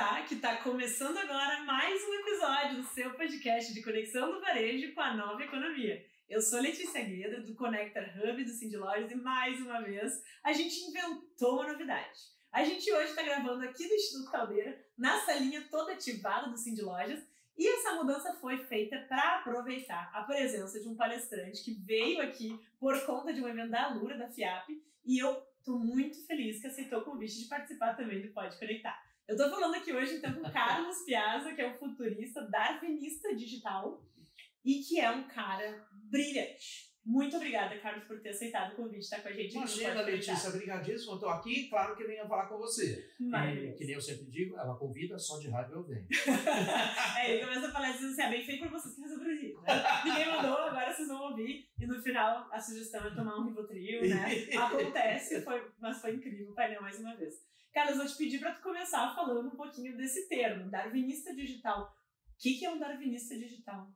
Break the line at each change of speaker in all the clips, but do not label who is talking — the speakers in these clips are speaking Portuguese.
aproveitar que está começando agora mais um episódio do seu podcast de Conexão do Varejo com a Nova Economia. Eu sou Letícia Gueda, do Connector Hub do Cindy Lojas, e mais uma vez a gente inventou uma novidade. A gente hoje está gravando aqui do Instituto Caldeira, na salinha toda ativada do Cindy Lojas, e essa mudança foi feita para aproveitar a presença de um palestrante que veio aqui por conta de um evento da Alura, da FIAP, e eu estou muito feliz que aceitou o convite de participar também do Pode Conectar. Eu estou falando aqui hoje então com o Carlos Piazza, que é um futurista darwinista digital e que é um cara brilhante. Muito obrigada, Carlos, por ter aceitado o convite de estar com a gente.
Imagina, Letícia, obrigadíssimo. Eu estou aqui, claro que venho falar com você. E, que nem eu sempre digo, ela convida, só de raiva eu venho.
Ele começa a falar assim, é bem feio para vocês que resolveram isso, né? Ninguém mandou, agora vocês vão ouvir. E no final, a sugestão é tomar um Rivotril, né? Acontece, mas foi incrível o painel mais uma vez. Carlos, eu vou te pedir para tu começar falando um pouquinho desse termo, darwinista digital. O que é um darwinista digital?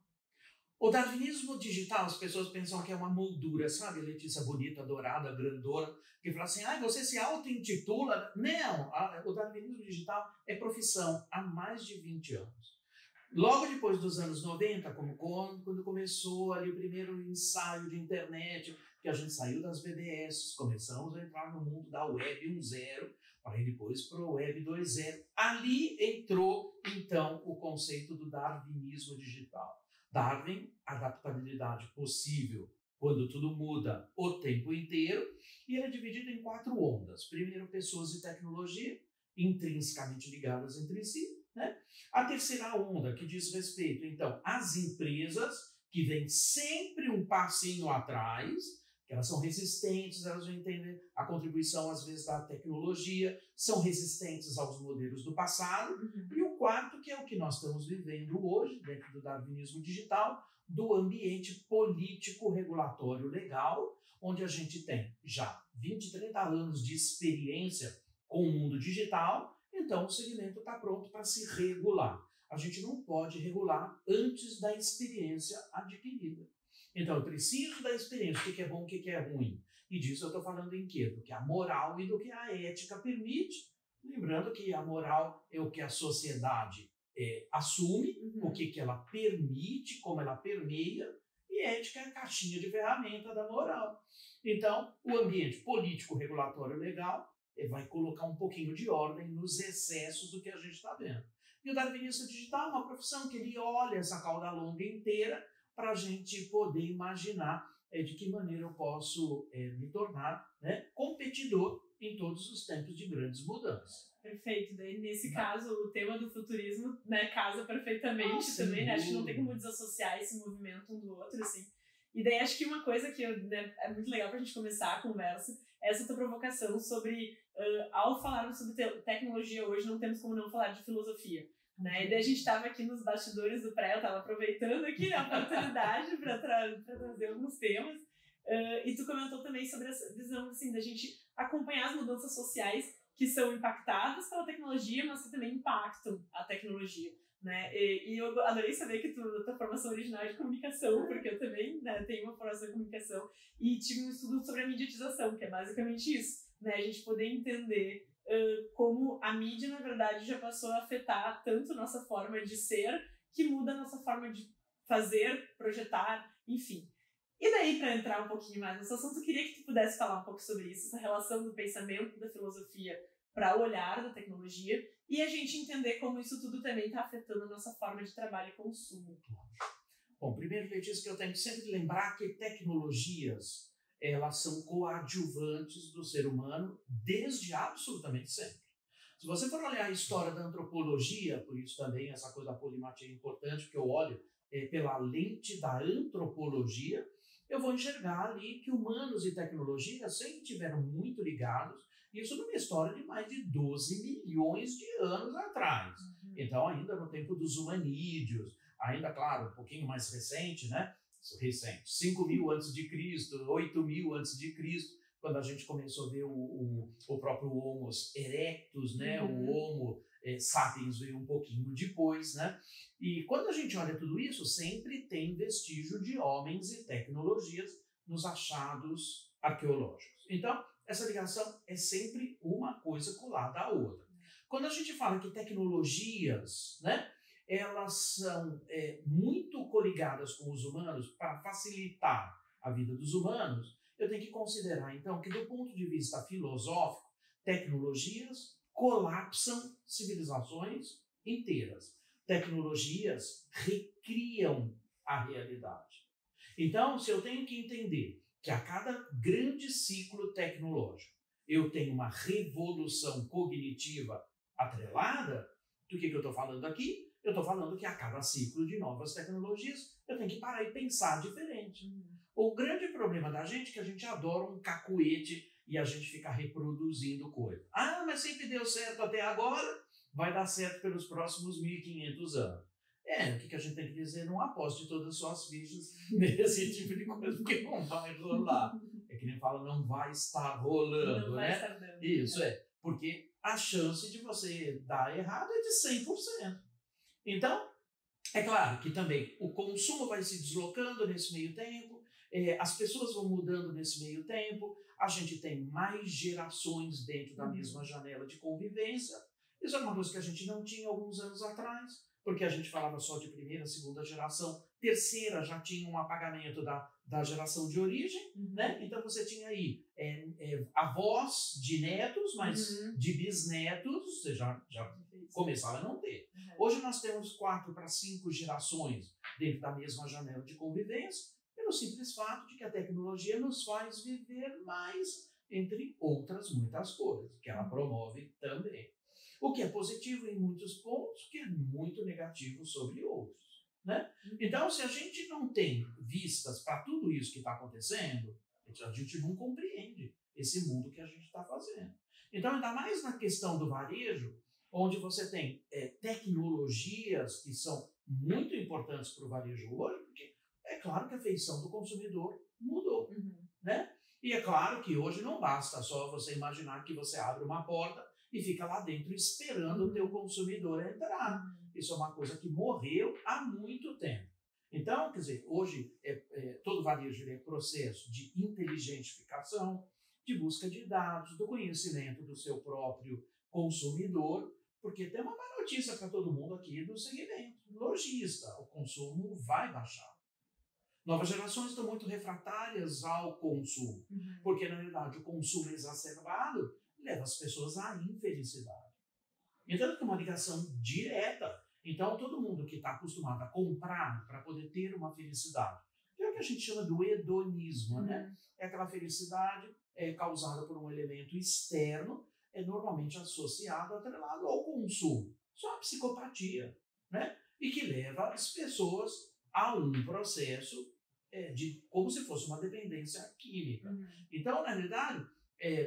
O darwinismo digital, as pessoas pensam que é uma moldura, sabe, Letícia, bonita, dourada, grandona, que fala assim, você se auto-intitula. Não, o darwinismo digital é profissão há mais de 20 anos. Logo depois dos anos 90, como quando começou ali o primeiro ensaio de internet, que a gente saiu das BBS, começamos a entrar no mundo da Web 1.0, para ir depois para o Web 2.0. Ali entrou, então, o conceito do darwinismo digital. Darwin, adaptabilidade possível quando tudo muda o tempo inteiro, e ele é dividido em 4 ondas. Primeiro, pessoas e tecnologia, intrinsecamente ligadas entre si, né? A terceira onda, que diz respeito, então, às empresas, que vêm sempre um passinho atrás, que elas são resistentes, elas vão entender a contribuição, às vezes, da tecnologia, são resistentes aos modelos do passado. E o quarto, que é o que nós estamos vivendo hoje, dentro do darwinismo digital, do ambiente político, regulatório, legal, onde a gente tem já 20, 30 anos de experiência com o mundo digital, então o segmento está pronto para se regular. A gente não pode regular antes da experiência adquirida. Então, eu preciso da experiência, o que é bom, o que é ruim. E disso eu estou falando em quê? Do que a moral e do que a ética permite. Lembrando que a moral é o que a sociedade assume, o que ela permite, como ela permeia, e ética é a caixinha de ferramenta da moral. Então, o ambiente político, regulatório, legal, vai colocar um pouquinho de ordem nos excessos do que a gente está vendo. E o darwinista digital é uma profissão que ele olha essa cauda longa inteira para a gente poder imaginar de que maneira eu posso me tornar, né, competidor em todos os tempos de grandes mudanças.
Perfeito. Daí, nesse caso, o tema do futurismo, né, casa perfeitamente também, né? Acho que não tem como desassociar esse movimento um do outro, assim. E daí acho que uma coisa que é muito legal para a gente começar a conversa é essa tua provocação sobre, ao falarmos sobre tecnologia hoje, não temos como não falar de filosofia. Né? E daí a gente estava aqui nos bastidores do pré, eu estava aproveitando aqui a oportunidade para trazer alguns temas, e tu comentou também sobre essa visão assim, da gente acompanhar as mudanças sociais que são impactadas pela tecnologia, mas que também impactam a tecnologia. Né? E eu adorei saber que tua formação original é de comunicação, porque eu também, né, tenho uma formação de comunicação e tive um estudo sobre a mediatização, que é basicamente isso, né? A gente poder entender como a mídia, na verdade, já passou a afetar tanto nossa forma de ser, que muda a nossa forma de fazer, projetar, enfim. E daí, para entrar um pouquinho mais nesse assunto, eu queria que tu pudesse falar um pouco sobre isso, essa relação do pensamento, da filosofia para o olhar da tecnologia, e a gente entender como isso tudo também está afetando a nossa forma de trabalho e consumo.
Bom, primeiro, Letícia, que eu tenho que sempre lembrar que tecnologias elas são coadjuvantes do ser humano desde absolutamente sempre. Se você for olhar a história da antropologia, por isso também essa coisa da polimatia é importante, porque eu olho pela lente da antropologia, eu vou enxergar ali que humanos e tecnologia sempre tiveram muito ligados, isso numa história de mais de 12 milhões de anos atrás. Então, ainda no tempo dos humanídeos, ainda, claro, um pouquinho mais recente, né? 5.000 a.C., 8.000 a.C., quando a gente começou a ver o próprio Homo erectus, né? O Homo sapiens veio um pouquinho depois, né? E quando a gente olha tudo isso, sempre tem vestígio de homens e tecnologias nos achados arqueológicos. Então, essa ligação é sempre uma coisa colada à outra. Quando a gente fala que tecnologias, né, elas são muito coligadas com os humanos para facilitar a vida dos humanos, eu tenho que considerar, então, que do ponto de vista filosófico, tecnologias colapsam civilizações inteiras. Tecnologias recriam a realidade. Então, se eu tenho que entender que a cada grande ciclo tecnológico eu tenho uma revolução cognitiva atrelada, do que eu estou falando aqui? Eu estou falando que a cada ciclo de novas tecnologias eu tenho que parar e pensar diferente. O grande problema da gente é que a gente adora um cacuete e a gente fica reproduzindo coisa. Ah, mas sempre deu certo até agora, vai dar certo pelos próximos 1.500 anos. O que a gente tem que dizer? Não aposte todas as suas fichas nesse tipo de coisa, porque não vai rolar. É que nem fala, não vai estar rolando,
não vai
né?
Estar dando.
Isso porque a chance de você dar errado é de 100%. Então, é claro que também o consumo vai se deslocando nesse meio tempo, as pessoas vão mudando nesse meio tempo, a gente tem mais gerações dentro da mesma janela de convivência. Isso é uma coisa que a gente não tinha alguns anos atrás, porque a gente falava só de primeira, segunda geração, terceira já tinha um apagamento da geração de origem, né? Então você tinha aí avós de netos, mas de bisnetos você já começava a não ter. Hoje nós temos 4 para 5 gerações dentro da mesma janela de convivência, pelo simples fato de que a tecnologia nos faz viver mais, entre outras muitas coisas, que ela promove também. O que é positivo em muitos pontos, que é muito negativo sobre outros, né? Então, se a gente não tem vistas para tudo isso que está acontecendo, a gente não compreende esse mundo que a gente está fazendo. Então, ainda mais na questão do varejo, onde você tem tecnologias que são muito importantes para o varejo hoje, porque é claro que a feição do consumidor mudou, né? E é claro que hoje não basta só você imaginar que você abre uma porta e fica lá dentro esperando o teu consumidor entrar. Isso é uma coisa que morreu há muito tempo. Então, quer dizer, hoje todo varejo é processo de inteligentificação, de busca de dados, do conhecimento do seu próprio consumidor, porque tem uma má notícia para todo mundo aqui do segmento. Lojista, o consumo vai baixar. Novas gerações estão muito refratárias ao consumo, porque, na verdade, o consumo exacerbado leva as pessoas à infelicidade. Então, tem uma ligação direta. Então, todo mundo que está acostumado a comprar para poder ter uma felicidade, que é o que a gente chama do hedonismo, né? É aquela felicidade causada por um elemento externo, normalmente associado, atrelado ao consumo. Isso é uma psicopatia, né? E que leva as pessoas a um processo como se fosse uma dependência química. Então, na realidade,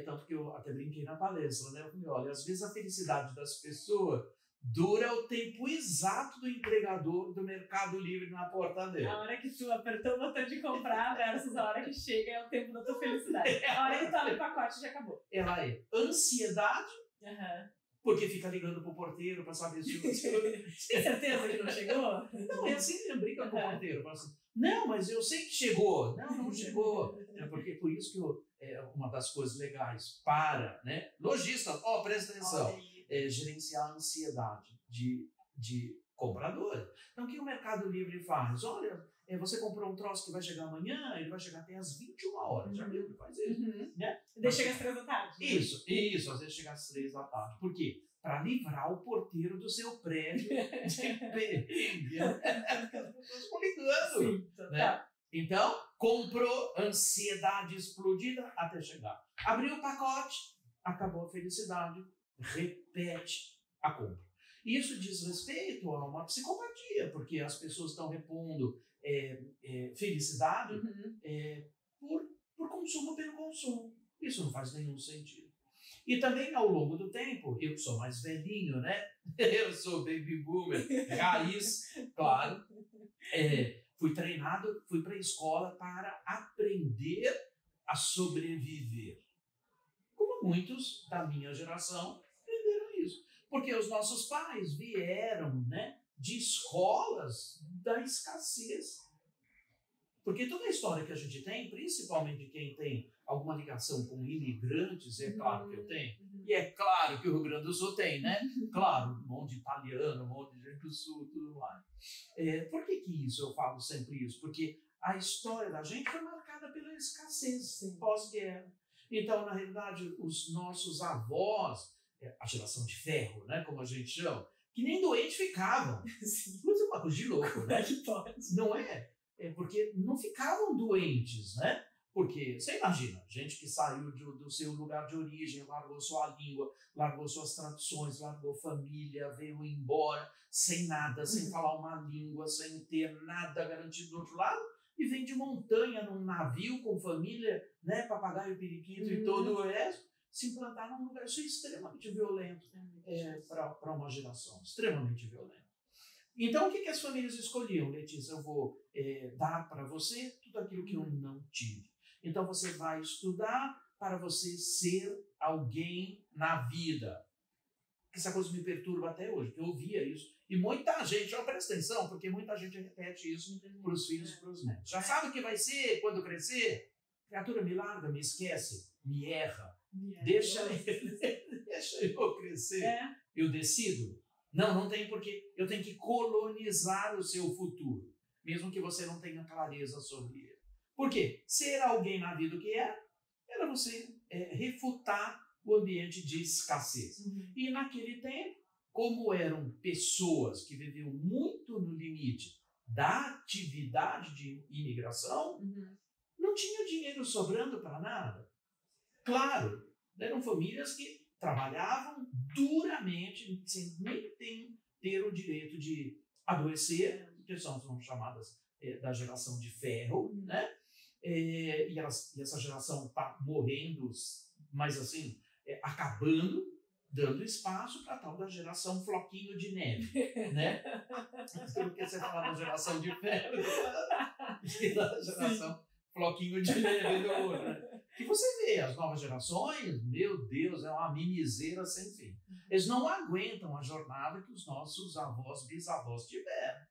tanto que eu até brinquei na palestra, né? Eu falei, olha, às vezes a felicidade das pessoas dura o tempo exato do entregador do Mercado Livre na porta dele.
A hora que tu apertou o botão de comprar versus a hora que chega é o tempo da tua felicidade. A hora que tu abre o pacote já acabou.
Ela é ansiedade, porque fica ligando pro porteiro para saber se
Tem certeza que não chegou?
Não, é assim, eu brinco com o porteiro. Falo assim, não, mas eu sei que chegou. Não chegou. Porque por isso que uma das coisas legais para, né, lojista, presta atenção, gerenciar a ansiedade de comprador. Então, o que o Mercado Livre faz? Olha, você comprou um troço que vai chegar amanhã, ele vai chegar até às 21 horas. Já viu que faz isso? Né?
Daí chega às 3 da tarde. Né?
Isso, às vezes chega às 3 da tarde. Por quê? Para livrar o porteiro do seu prédio de perrengue. As pessoas ficam ligando.
Sim,
né? Então, comprou, ansiedade explodida até chegar. Abriu o pacote, acabou a felicidade, repete a compra. Isso diz respeito a uma psicopatia, porque as pessoas estão repondo felicidade por consumo pelo consumo. Isso não faz nenhum sentido. E também, ao longo do tempo, eu que sou mais velhinho, né? Eu sou baby boomer, raiz, claro. Fui treinado, fui para a escola para aprender a sobreviver. Como muitos da minha geração aprenderam isso. Porque os nossos pais vieram, né, de escolas da escassez. Porque toda a história que a gente tem, principalmente quem tem alguma alguma ligação com imigrantes? É claro que eu tenho. E é claro que o Rio Grande do Sul tem, né? Claro, um monte de italiano, um monte de gente do Sul, tudo mais. Por que isso eu falo sempre isso? Porque a história da gente foi marcada pela escassez pós-guerra. Então, na realidade, os nossos avós, a geração de ferro, né, como a gente chama, que nem doentes ficavam. Isso é uma coisa de louco, né?
Que pode.
Não é? Porque não ficavam doentes, né? Porque, você imagina, gente que saiu do seu lugar de origem, largou sua língua, largou suas tradições, largou família, veio embora, sem nada, sem falar uma língua, sem ter nada garantido do outro lado, e vem de montanha num navio com família, né, papagaio, periquito e todo o resto, se implantar num lugar. Isso é extremamente violento para uma geração, extremamente violento. Então, o que as famílias escolhiam, Letícia? Eu vou dar para você tudo aquilo que eu não tive. Então, você vai estudar para você ser alguém na vida. Essa coisa me perturba até hoje, porque eu ouvia isso. E muita gente, presta atenção, porque muita gente repete isso para os filhos e para os netos. Já sabe o que vai ser quando crescer? Criatura, me larga, me esquece, me erra. Deixa eu crescer. Eu decido. Não tem porquê. Eu tenho que colonizar o seu futuro, mesmo que você não tenha clareza sobre ele. Por quê? Ser alguém na vida que era você refutar o ambiente de escassez. E naquele tempo, como eram pessoas que viviam muito no limite da atividade de imigração, não tinha dinheiro sobrando para nada. Claro, eram famílias que trabalhavam duramente, sem nem ter o direito de adoecer, que são chamadas da geração de ferro, né? E essa geração está morrendo, mas assim, acabando, dando espaço para a tal da geração floquinho de neve, né? Porque você fala da geração de ferro e da geração floquinho de neve do outro, né? Que você vê, as novas gerações, meu Deus, é uma mimiseira sem fim. Eles não aguentam a jornada que os nossos avós, bisavós tiveram.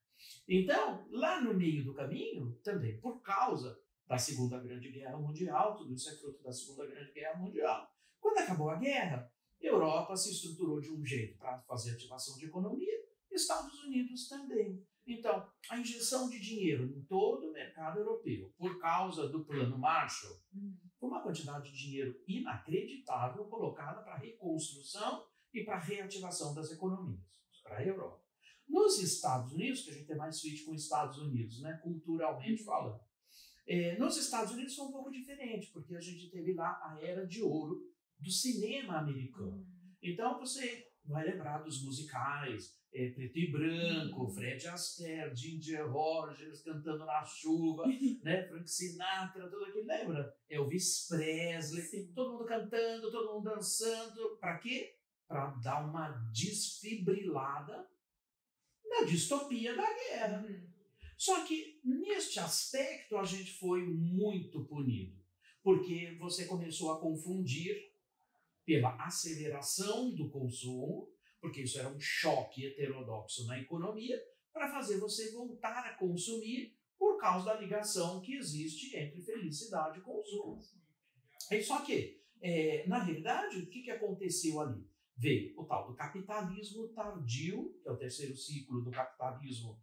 Então, lá no meio do caminho, também por causa da Segunda Grande Guerra Mundial, tudo isso é fruto da Segunda Grande Guerra Mundial. Quando acabou a guerra, a Europa se estruturou de um jeito para fazer ativação de economia, Estados Unidos também. Então, a injeção de dinheiro em todo o mercado europeu, por causa do Plano Marshall, foi uma quantidade de dinheiro inacreditável colocada para a reconstrução e para a reativação das economias, para a Europa. Nos Estados Unidos, que a gente é mais fit com os Estados Unidos, né, culturalmente falando, nos Estados Unidos foi um pouco diferente, porque a gente teve lá a era de ouro do cinema americano. Então, você vai lembrar dos musicais, Preto e Branco, Fred Astaire, Ginger Rogers cantando na chuva, né? Frank Sinatra, tudo aquilo, lembra? Elvis Presley, todo mundo cantando, todo mundo dançando. Para quê? Para dar uma desfibrilada na distopia da guerra. Só que, neste aspecto, a gente foi muito punido, porque você começou a confundir pela aceleração do consumo, porque isso era um choque heterodoxo na economia, para fazer você voltar a consumir por causa da ligação que existe entre felicidade e consumo. Só que, na realidade, o que aconteceu ali? Veio o tal do capitalismo tardio, que é o terceiro ciclo do capitalismo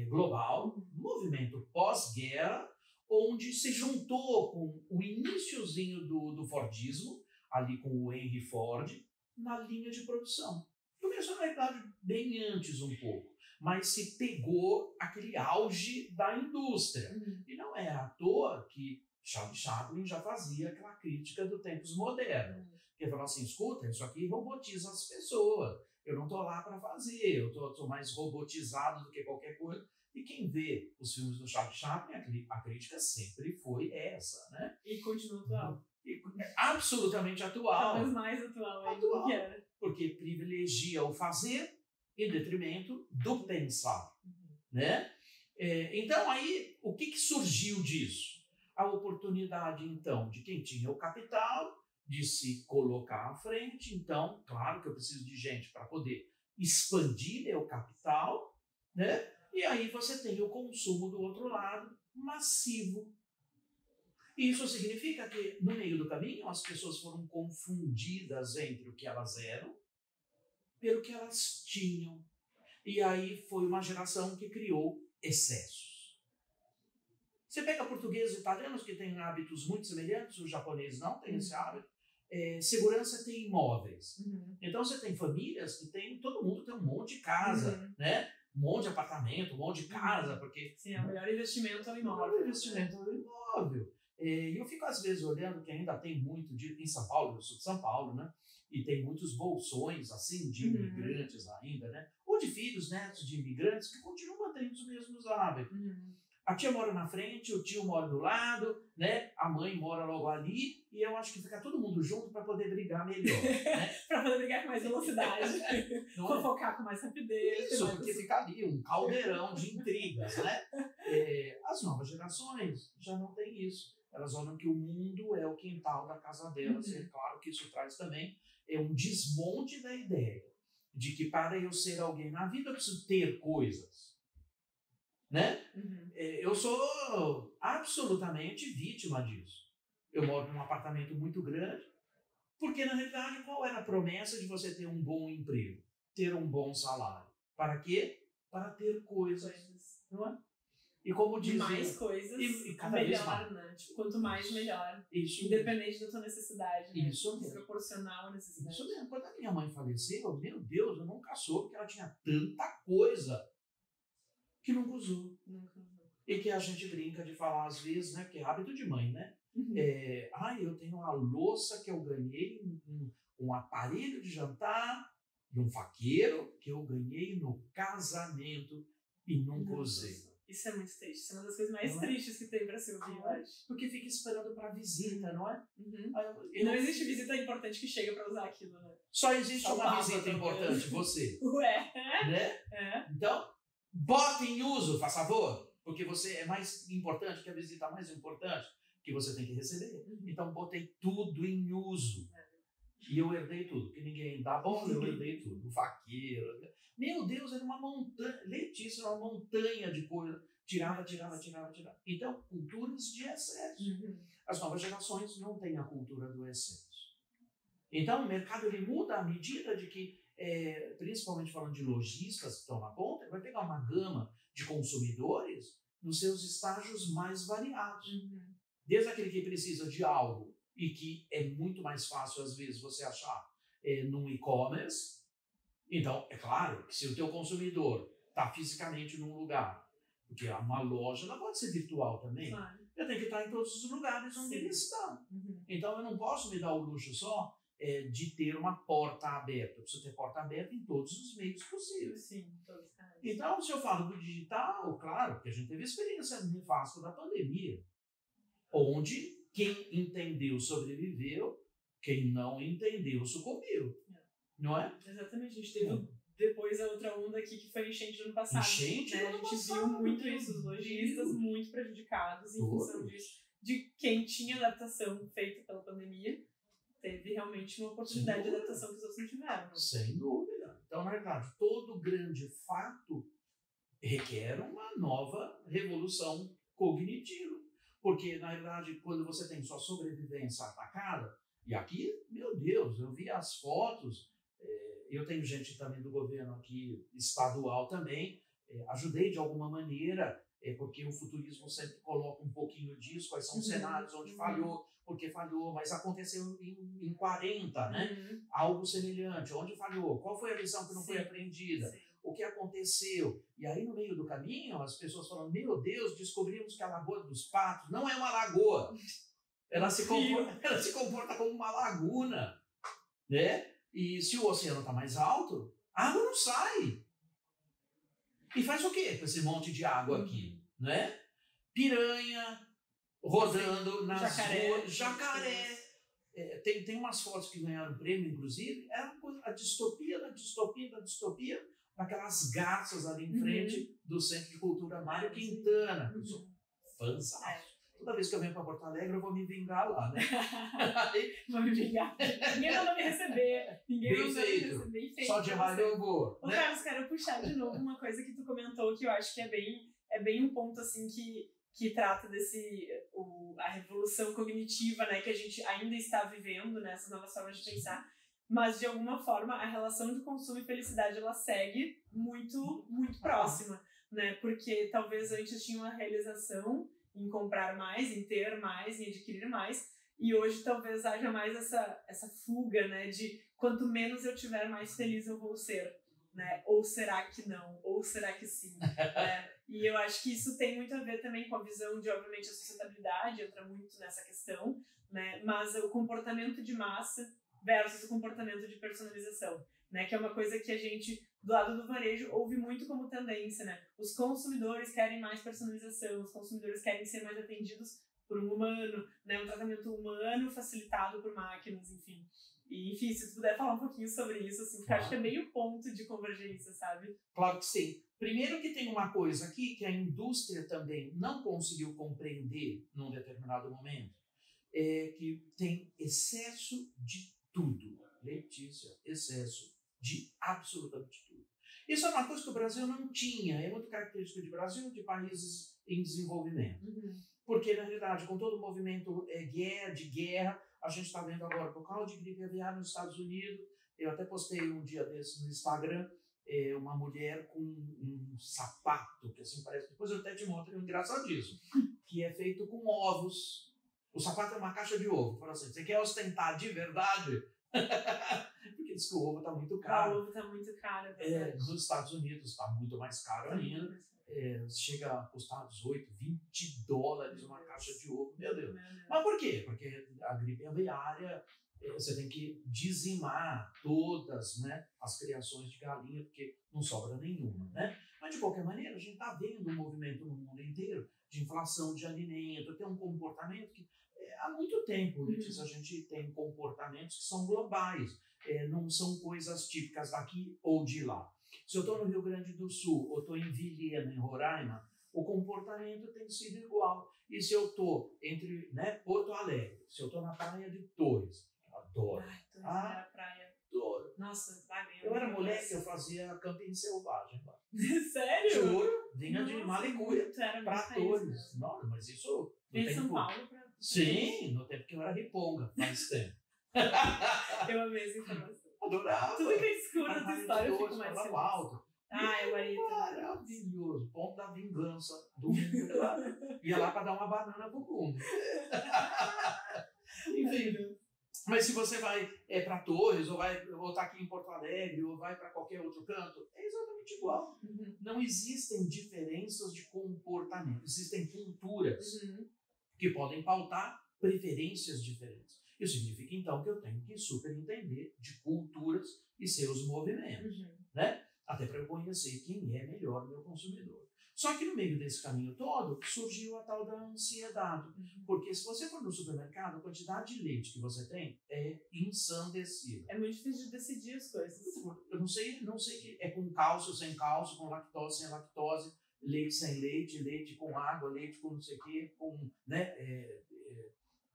global, movimento pós-guerra, onde se juntou com o iniciozinho do Fordismo, ali com o Henry Ford, na linha de produção. Começou, na verdade, bem antes um pouco, mas se pegou aquele auge da indústria. E não é à toa que Charlie Chaplin já fazia aquela crítica do tempos modernos. Que ele falou assim, escuta, isso aqui robotiza as pessoas. Eu não estou lá para fazer, eu estou mais robotizado do que qualquer coisa. E quem vê os filmes do Charlie Chaplin, a crítica sempre foi essa, né?
E continua atual.
Absolutamente atual.
Talvez mais atual ainda do que era.
Porque privilegia o fazer em detrimento do pensar, né? Então, aí, o que surgiu disso? A oportunidade, então, de quem tinha o capital de se colocar à frente. Então, claro que eu preciso de gente para poder expandir meu capital, né? E aí você tem o consumo do outro lado, massivo. Isso significa que, no meio do caminho, as pessoas foram confundidas entre o que elas eram pelo que elas tinham. E aí foi uma geração que criou excessos. Você pega portugueses e italianos que têm hábitos muito semelhantes, os japoneses não têm esse hábito. Segurança tem imóveis. Então você tem famílias que tem, todo mundo tem um monte de casa, né? Um monte de apartamento, um monte de casa, porque...
Sim, o melhor investimento é o imóvel.
O melhor investimento é o imóvel. E eu fico às vezes olhando que ainda tem muito em São Paulo, eu sou de São Paulo, né? E tem muitos bolsões, assim, de imigrantes ainda, né? Ou de filhos, netos de imigrantes que continuam mantendo os mesmos hábitos. A tia mora na frente, o tio mora do lado, né? A mãe mora logo ali, e eu acho que fica todo mundo junto para poder brigar melhor, né?
Para poder brigar com mais velocidade, fofocar com mais rapidez.
Isso, porque fica ali um caldeirão de intrigas, né? As novas gerações já não têm isso. Elas olham que o mundo é o quintal da casa delas, e é claro que isso traz também um desmonte da ideia de que para eu ser alguém na vida eu preciso ter coisas, né? Eu sou absolutamente vítima disso. Eu moro num apartamento muito grande, porque na realidade qual era a promessa de você ter um bom emprego, ter um bom salário? Para quê? Para ter coisas, não é? E como dizem...
Mais coisas,
e cada vez mais.
né? Tipo, quanto mais, melhor.
Isso
independente da tua necessidade, né?
Isso mesmo.
Proporcional à necessidade.
Isso mesmo. Quando a minha mãe faleceu, meu Deus, eu nunca soube que ela tinha tanta coisa que nunca usou. E que a gente brinca de falar às vezes, né? Que é hábito de mãe, né? Eu tenho uma louça que eu ganhei, um aparelho de jantar de um faqueiro que eu ganhei no casamento e nunca usei.
Isso é muito triste. Isso é uma das coisas mais tristes que tem para se ouvir, eu acho.
Porque fica esperando para visita, não é?
E não existe visita importante que chega para usar aquilo, né?
Só existe uma visita importante, você.
Ué.
Né? Então, bota em uso, faz favor. Porque você é mais importante que a visita mais importante que você tem que receber. Então, botei tudo em uso. E eu herdei tudo. Porque ninguém dá bola, eu herdei tudo. O faqueiro... Meu Deus, era uma montanha. Letícia era uma montanha de coisa. Tirava. Então, culturas de excesso. As novas gerações não têm a cultura do excesso. Então, o mercado ele muda à medida de que, principalmente falando de lojistas que estão na ponta, ele vai pegar uma gama de consumidores nos seus estágios mais variados. Desde aquele que precisa de algo e que é muito mais fácil, às vezes, você achar num e-commerce. Então, é claro que se o teu consumidor está fisicamente num lugar, porque uma loja ela pode ser virtual também, eu tenho que estar em todos os lugares onde eles estão. Então, eu não posso me dar o luxo só de ter uma porta aberta. Eu preciso ter porta aberta em todos os meios possíveis.
Sim, todos os canais.
Então, se eu falo do digital, claro, que a gente teve experiência nefasta da pandemia, onde quem entendeu sobreviveu, quem não entendeu sucumbiu. Não é?
Exatamente. A gente teve depois a outra onda aqui, que foi a enchente do ano passado.
Enchente do ano passado.
A gente viu muito isso, os lojistas muito prejudicados em função disso. De quem tinha adaptação feita pela pandemia, teve realmente uma oportunidade de adaptação que os outros não tiveram.
Sem dúvida. Então, na verdade, todo grande fato requer uma nova revolução cognitiva. Porque, na verdade, quando você tem sua sobrevivência atacada, e aqui, meu Deus, eu vi as fotos, eu tenho gente também do governo aqui, estadual também, ajudei de alguma maneira, porque o futurismo sempre coloca um pouquinho disso, quais são os cenários onde falhou, porque falhou, mas aconteceu em 40, né? Algo semelhante, onde falhou, qual foi a lição que não foi aprendida, o que aconteceu, e aí no meio do caminho as pessoas falam, meu Deus, descobrimos que a Lagoa dos Patos não é uma lagoa, ela se comporta como uma laguna, né? E se o oceano está mais alto, a água não sai. E faz o quê com esse monte de água aqui? Né? Piranha rodando nas ruas, jacaré. Tem umas fotos que ganharam prêmio, inclusive, é uma coisa, a distopia da distopia, daquelas garças ali em frente do Centro de Cultura Mário Quintana. Eu sou fãzaço. Toda vez que eu venho para Porto Alegre, eu vou me vingar lá, né?
Vou me vingar. Ninguém mandou me receber.
Bem feito. Só de raio eu vou.
Carlos, quero puxar de novo uma coisa que tu comentou que eu acho que é bem um ponto assim que que trata a revolução cognitiva, né, que a gente ainda está vivendo, né, essas novas formas de pensar, mas de alguma forma a relação de consumo e felicidade ela segue muito, muito próxima, né, porque talvez antes tinha uma realização em comprar mais, em ter mais, em adquirir mais, e hoje talvez haja mais essa fuga, né, de quanto menos eu tiver, mais feliz eu vou ser, né, ou será que não, ou será que sim, né, e eu acho que isso tem muito a ver também com a visão de, obviamente, a sustentabilidade, entra muito nessa questão, né, mas o comportamento de massa versus o comportamento de personalização, né, que é uma coisa que a gente, do lado do varejo, ouve muito como tendência, né, os consumidores querem mais personalização, os consumidores querem ser mais atendidos por um humano, né, um tratamento humano facilitado por máquinas, enfim. E, enfim, se tu puder falar um pouquinho sobre isso, assim, porque eu acho que é meio ponto de convergência, sabe?
Claro que sim. Primeiro que tem uma coisa aqui que a indústria também não conseguiu compreender num determinado momento, é que tem excesso de tudo. Letícia, excesso de absolutamente tudo. Isso é uma coisa que o Brasil não tinha, é muito característico de Brasil e de países em desenvolvimento. Porque, na realidade, com todo o movimento de guerra, a gente está vendo agora, por causa de gripe aviária nos Estados Unidos, eu até postei um dia desse no Instagram, uma mulher com um sapato, que assim parece, depois eu até te mostro, é engraçadíssimo, que é feito com ovos. O sapato é uma caixa de ovo. Fala assim, você quer ostentar de verdade? Porque diz que o ovo está muito caro.
O ovo está muito caro.
Nos Estados Unidos está muito mais caro ainda. Chega a custar 18, 20 dólares uma caixa de ovo. Meu Deus. Mas por quê? Porque a gripe aviária, você tem que dizimar todas, né, as criações de galinha, porque não sobra nenhuma, né? Mas, de qualquer maneira, a gente está vendo um movimento no mundo inteiro de inflação de alimento, tem um comportamento que há muito tempo, Letícia, a gente tem comportamentos que são globais, não são coisas típicas daqui ou de lá. Se eu estou no Rio Grande do Sul ou estou em Vilhena, em Roraima, o comportamento tem sido igual. E se eu estou entre, né, Porto Alegre, se eu estou na praia de Torres, adoro.
Ai, Torres era praia.
Adoro.
Nossa,
eu era moleque, eu fazia camping selvagem.
Sério?
Juro, vinha de Malicuia para Torres. Não, mas isso...
Em São Paulo pra...
Sim, no tempo que eu era riponga, faz tempo.
Eu amei essa informação.
Adorava.
Tudo que é escuro da tua história eu fico mais feliz.
Alto.
É Guarita.
Maravilhoso. Ponto da vingança. Ia lá para dar uma banana pro mundo. Enfim. Mas se você vai para Torres, ou tá aqui em Porto Alegre, ou vai para qualquer outro canto, é exatamente igual. Não existem diferenças de comportamento. Existem culturas que podem pautar preferências diferentes. Isso significa, então, que eu tenho que super entender de culturas e seus movimentos, né? Até para eu conhecer quem é melhor o meu consumidor. Só que no meio desse caminho todo, surgiu a tal da ansiedade. Porque se você for no supermercado, a quantidade de leite que você tem é ensandecida.
É muito difícil de decidir as coisas.
Eu não sei que é com cálcio, sem cálcio, com lactose, sem lactose, leite sem leite, leite com água, leite com não sei o quê, com, né,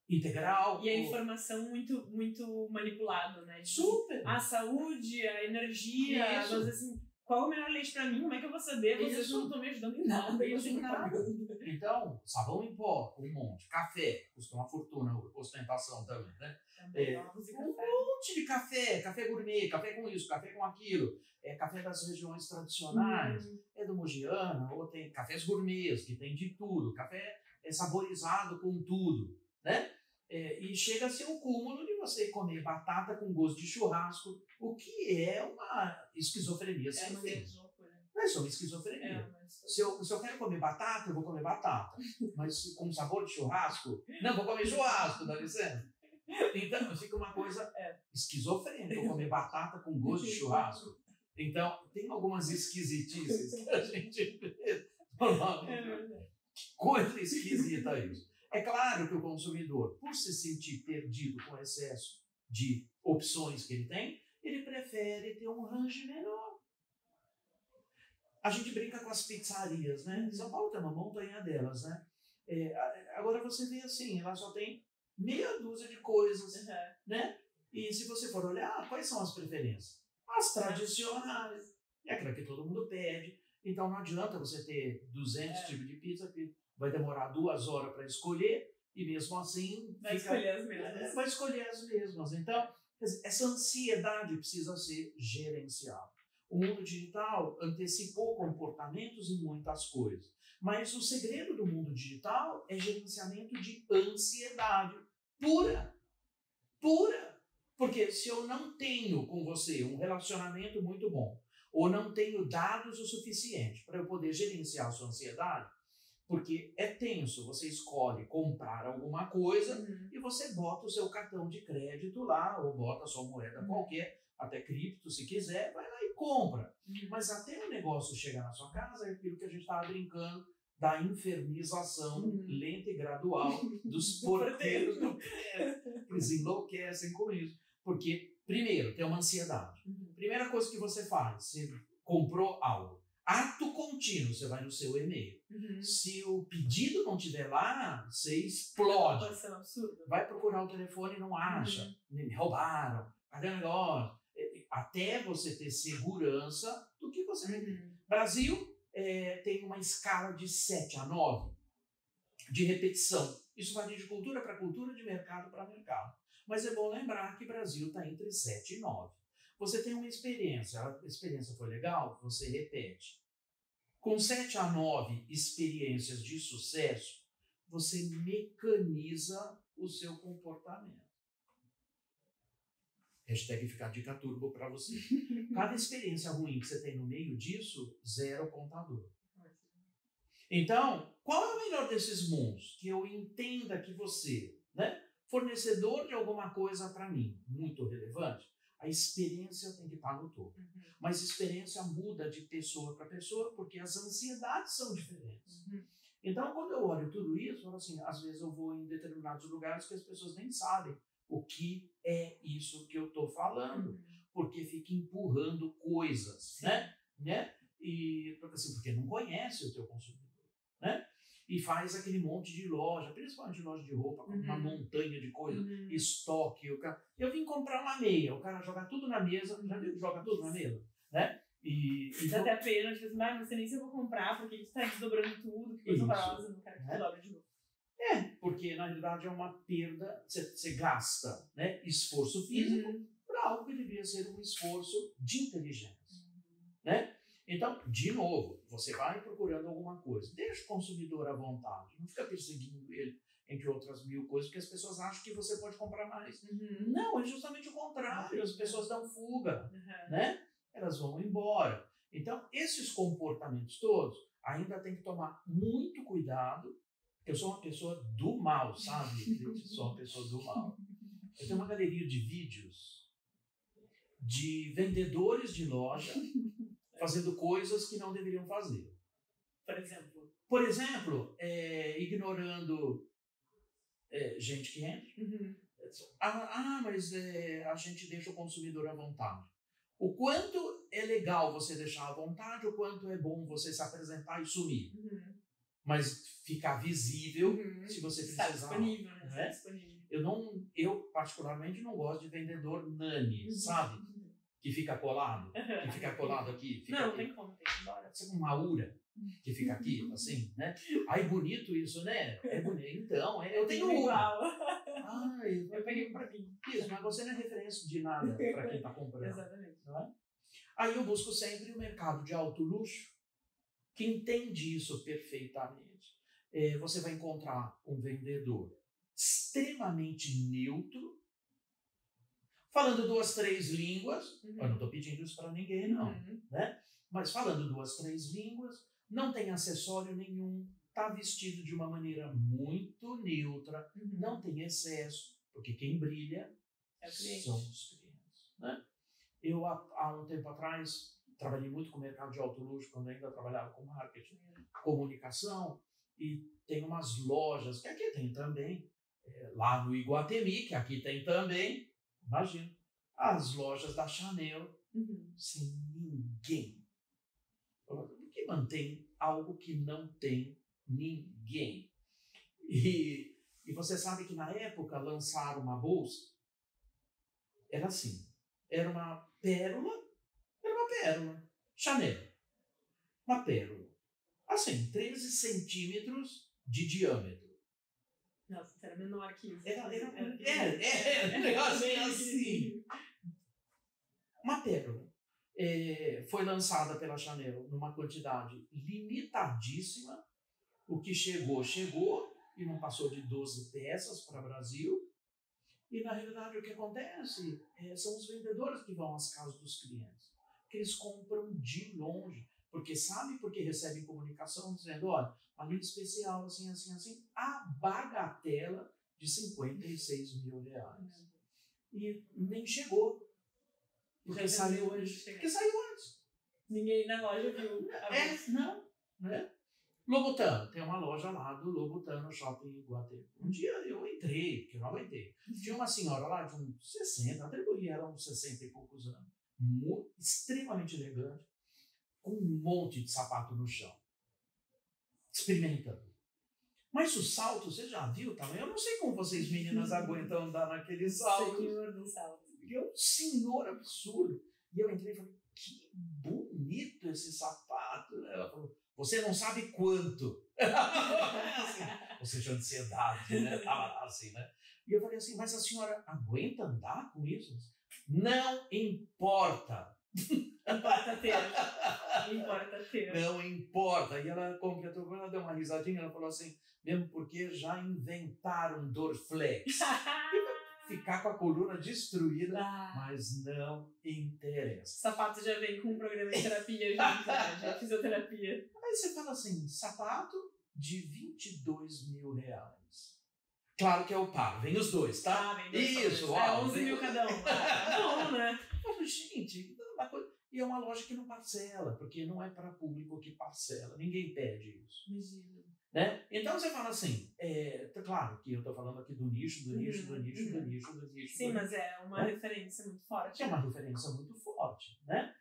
integral.
E a informação muito, muito manipulada, né?
Super!
A saúde, a energia, às vezes assim, qual é o melhor leite pra mim? Como é que eu vou saber? Vocês não estão me ajudando em nada.
Então, sabão em pó, um monte. Café, custa uma fortuna, ostentação também, né? Um monte de café, café gourmet, café com isso, café com aquilo. Café das regiões tradicionais, do Mogiana, ou tem cafés gourmets, que tem de tudo. Café saborizado com tudo, né? E chega a ser um cúmulo de você comer batata com gosto de churrasco, o que é uma esquizofrenia sem fim. Não é só uma esquizofrenia. Se eu quero comer batata, eu vou comer batata. Mas com sabor de churrasco, não, vou comer churrasco, dá licença. Então, fica uma coisa esquizofrênica, comer batata com gosto de churrasco. Então, tem algumas esquisitices que a gente vê. Coisa esquisita isso. É claro que o consumidor, por se sentir perdido com o excesso de opções que ele tem, ele prefere ter um range menor. A gente brinca com as pizzarias, né? São Paulo tem uma montanha delas, né? Agora você vê assim, ela só tem meia dúzia de coisas, né? E se você for olhar, quais são as preferências? As tradicionais, é aquela que todo mundo pede. Então não adianta você ter 200 tipos de pizza, vai demorar 2 horas para escolher e mesmo assim
vai escolher as mesmas.
Vai escolher as mesmas. Então, essa ansiedade precisa ser gerenciada. O mundo digital antecipou comportamentos e muitas coisas. Mas o segredo do mundo digital é gerenciamento de ansiedade pura. Pura. Porque se eu não tenho com você um relacionamento muito bom, ou não tenho dados o suficiente para eu poder gerenciar a sua ansiedade, porque é tenso, você escolhe comprar alguma coisa e você bota o seu cartão de crédito lá, ou bota a sua moeda qualquer, até cripto se quiser, vai lá e compra. Mas até o negócio chegar na sua casa, é aquilo que a gente estava brincando, da infernização lenta e gradual dos porteiros do prédio. Eles enlouquecem com isso. Porque, primeiro, tem uma ansiedade. Primeira coisa que você faz, você comprou algo. Ato contínuo, você vai no seu e-mail. Se o pedido não estiver lá, você explode.
Pode ser um absurdo.
Vai procurar o telefone e não acha. Me roubaram, cadê o negócio? Até você ter segurança do que você vai ter. Brasil tem uma escala de 7 a 9 de repetição. Isso varia de cultura para cultura, de mercado para mercado. Mas é bom lembrar que o Brasil está entre 7 e 9. Você tem uma experiência, a experiência foi legal, você repete. Com 7 a 9 experiências de sucesso, você mecaniza o seu comportamento. Hashtag ficar dica turbo para você. Cada experiência ruim que você tem no meio disso, 0 contador. Então, qual é o melhor desses mundos? Que eu entenda que você, fornecedor de alguma coisa para mim, muito relevante, a experiência tem que estar no topo. Mas a experiência muda de pessoa para pessoa, porque as ansiedades são diferentes. Então, quando eu olho tudo isso, eu falo assim, às vezes eu vou em determinados lugares que as pessoas nem sabem o que é isso que eu estou falando, porque fica empurrando coisas, né? E assim, porque não conhece o teu consumidor, né? E faz aquele monte de loja, principalmente loja de roupa, com uma montanha de coisa, estoque. Eu vim comprar uma meia, o cara joga tudo na mesa, já viu? Joga tudo na mesa, né? E
dá até pena, tipo assim, não sei nem se eu vou comprar, porque tu tá desdobrando tudo, que coisa horrorosa, não quero que tu dobre de novo.
Porque na realidade é uma perda, você gasta, esforço físico para algo que deveria ser um esforço de inteligência, né? Então, de novo, você vai procurando alguma coisa, deixa o consumidor à vontade, não fica perseguindo ele, entre outras 1000 coisas, porque as pessoas acham que você pode comprar mais. Não, é justamente o contrário, as pessoas dão fuga, né? Elas vão embora. Então, esses comportamentos todos, ainda tem que tomar muito cuidado. Eu sou uma pessoa do mal, sabe? Eu sou uma pessoa do mal. Eu tenho uma galeria de vídeos de vendedores de loja fazendo coisas que não deveriam fazer. Por exemplo, ignorando gente que entra. Mas a gente deixa o consumidor à vontade. O quanto é legal você deixar à vontade, o quanto é bom você se apresentar e sumir. Mas ficar visível se você precisar.
Está disponível, né? Está disponível.
Eu particularmente não gosto de vendedor nani, sabe? Que fica colado. Que fica colado aqui. Fica
não tem como, tem que ir embora.
Sabe uma aura que fica aqui, assim, né? Ai, bonito isso, né? É bonito. Então, eu tenho
igual.
Ai,
eu peguei pra mim.
Isso, mas você não é referência de nada para quem está comprando.
Exatamente.
Não é? Aí eu busco sempre o mercado de alto luxo, que entende isso perfeitamente. Você vai encontrar um vendedor extremamente neutro, falando 2, 3 línguas. Eu não estou pedindo isso para ninguém, não. Né? Mas falando 2, 3 línguas, não tem acessório nenhum, está vestido de uma maneira muito neutra, não tem excesso, porque quem brilha são os clientes. Né? Eu, há um tempo atrás, trabalhei muito com o mercado de alto luxo, quando ainda trabalhava com marketing, comunicação, e tem umas lojas, que aqui tem também, lá no Iguatemi, que aqui tem também, imagina, as lojas da Chanel, sem ninguém. Por que mantém algo que não tem ninguém? E você sabe que na época lançaram uma bolsa, era assim, era uma pérola, Chanel, uma pérola. Assim, 13 centímetros de diâmetro.
Nossa, era menor que isso.
Um negócio assim. Uma pérola. Foi lançada pela Chanel numa quantidade limitadíssima. O que chegou e não passou de 12 peças para o Brasil. E, na realidade, o que acontece são os vendedores que vão às casas dos clientes. Que eles compram de longe. Porque recebem comunicação dizendo, olha, a linha especial, assim, a bagatela de 56 mil reais. E nem chegou. Porque saiu antes.
Ninguém na loja viu.
Não. Né? Louboutin, tem uma loja lá do Louboutin no shopping Iguatemi. Um dia eu entrei, porque eu não aguentei. Tinha uma senhora lá de uns 60, atribuí ela uns 60 e poucos anos. Extremamente elegante, com um monte de sapato no chão. Experimentando. Mas o salto, você já viu também? Eu não sei como vocês meninas aguentam andar naquele salto.
Senhor do salto.
É um senhor absurdo. E eu entrei e falei, que bonito esse sapato. Ela falou, você não sabe quanto. Assim, ou seja, ansiedade, né? Tava assim, né? E eu falei assim, mas a senhora aguenta andar com isso? Não importa.
Importa ter.
Não importa. E ela completou, ela deu uma risadinha, ela falou assim, mesmo porque já inventaram Dorflex. Ficar com a coluna destruída, mas não interessa.
O sapato já vem com um programa de terapia já fisioterapia.
Aí você fala assim, sapato de 22 mil reais. Claro que é o par, vem os dois, tá?
Vem dois.
Isso,
11 mil cada um. Bom, né?
Mas, gente, e é uma loja que não parcela, porque não é para público que parcela. Ninguém pede isso.
Imagina.
Né? Então você fala assim, claro que eu estou falando aqui do nicho.
Sim, mas é uma referência muito forte.
É uma referência muito forte, né?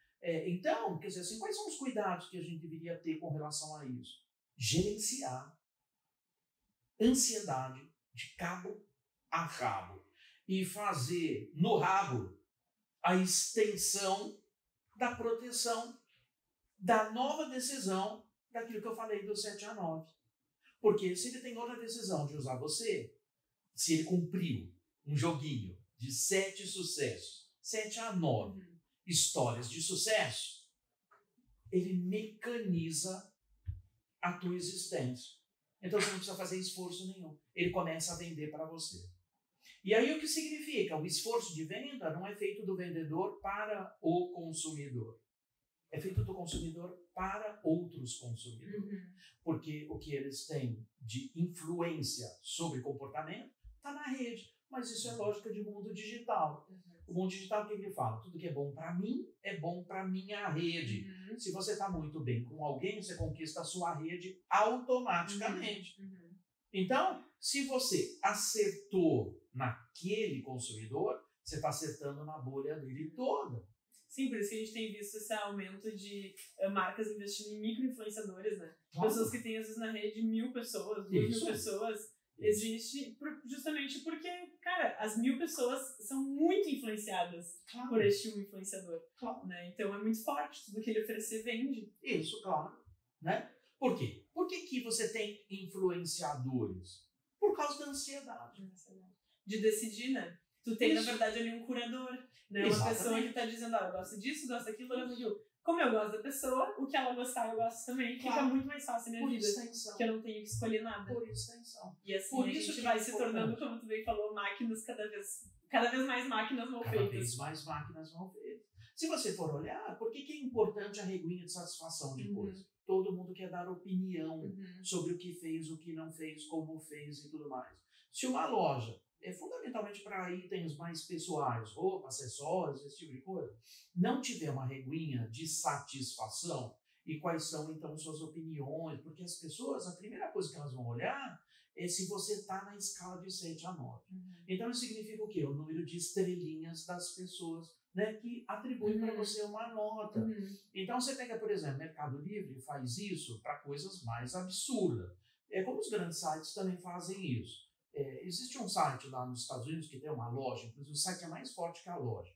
Então, quer dizer assim, quais são os cuidados que a gente deveria ter com relação a isso? Gerenciar ansiedade de cabo a cabo e fazer no rabo a extensão da proteção da nova decisão daquilo que eu falei do 7 a 9. Porque se ele tem outra decisão de usar você, se ele cumpriu um joguinho de 7 sucessos, 7 a 9 histórias de sucesso, ele mecaniza a tua existência. Então você não precisa fazer esforço nenhum. Ele começa a vender para você. E aí o que significa? O esforço de venda não é feito do vendedor para o consumidor. É feito do consumidor para outros consumidores. Porque o que eles têm de influência sobre comportamento está na rede. Mas isso é lógica de mundo digital. O mundo digital, o que ele fala? Tudo que é bom para mim é bom para minha rede. Se você está muito bem com alguém, você conquista a sua rede automaticamente. Então, se você acertou naquele consumidor, você está acertando na bolha dele toda.
Sim, por isso que a gente tem visto esse aumento de marcas investindo em micro-influenciadores, né?
Claro.
Pessoas que têm, às vezes, na rede 1.000 pessoas, 2.000 pessoas. Existe justamente porque, cara, as 1.000 pessoas são muito influenciadas por este influenciador. Né? Então é muito forte, tudo que ele oferecer vende.
Isso, claro. Né? Por quê? Por que você tem influenciadores? Por causa da ansiedade.
De decidir, né? Tu tem, na verdade, ali um curador. Né? Uma pessoa que está dizendo, eu gosto disso, gosto daquilo, gosto daquilo. Como eu gosto da pessoa, o que ela gostar eu gosto também. Fica muito mais fácil a minha vida.
Extensão.
Que eu não tenho que escolher nada.
Por extensão.
E assim a gente vai se tornando, como tu bem falou, máquinas cada vez mais máquinas mal feitas.
Cada vez mais máquinas mal feitas. Se você for olhar, por que é importante a reguinha de satisfação de coisa? Todo mundo quer dar opinião sobre o que fez, o que não fez, como fez e tudo mais. Se uma loja fundamentalmente para itens mais pessoais, roupa, acessórios, esse tipo de coisa, não tiver uma reguinha de satisfação, e quais são então suas opiniões, porque as pessoas, a primeira coisa que elas vão olhar é se você está na escala de 7 a 9. Então isso significa o quê? O número de estrelinhas das pessoas, né, que atribuem para você uma nota. Então você pega, por exemplo, Mercado Livre faz isso para coisas mais absurdas. É como os grandes sites também fazem isso. Existe um site lá nos Estados Unidos que tem uma loja, inclusive o site é mais forte que a loja,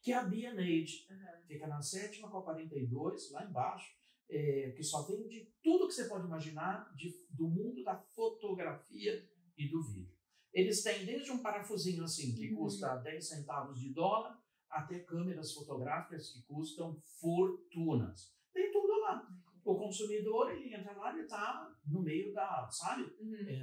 que é a B&H. Fica na 7ª com a 42, lá embaixo. que só vende tudo que você pode imaginar do mundo da fotografia e do vídeo. Eles têm desde um parafusinho assim, que custa 10 centavos de dólar, até câmeras fotográficas que custam fortunas. Tem tudo lá. O consumidor, ele entra lá, ele está no meio da, sabe?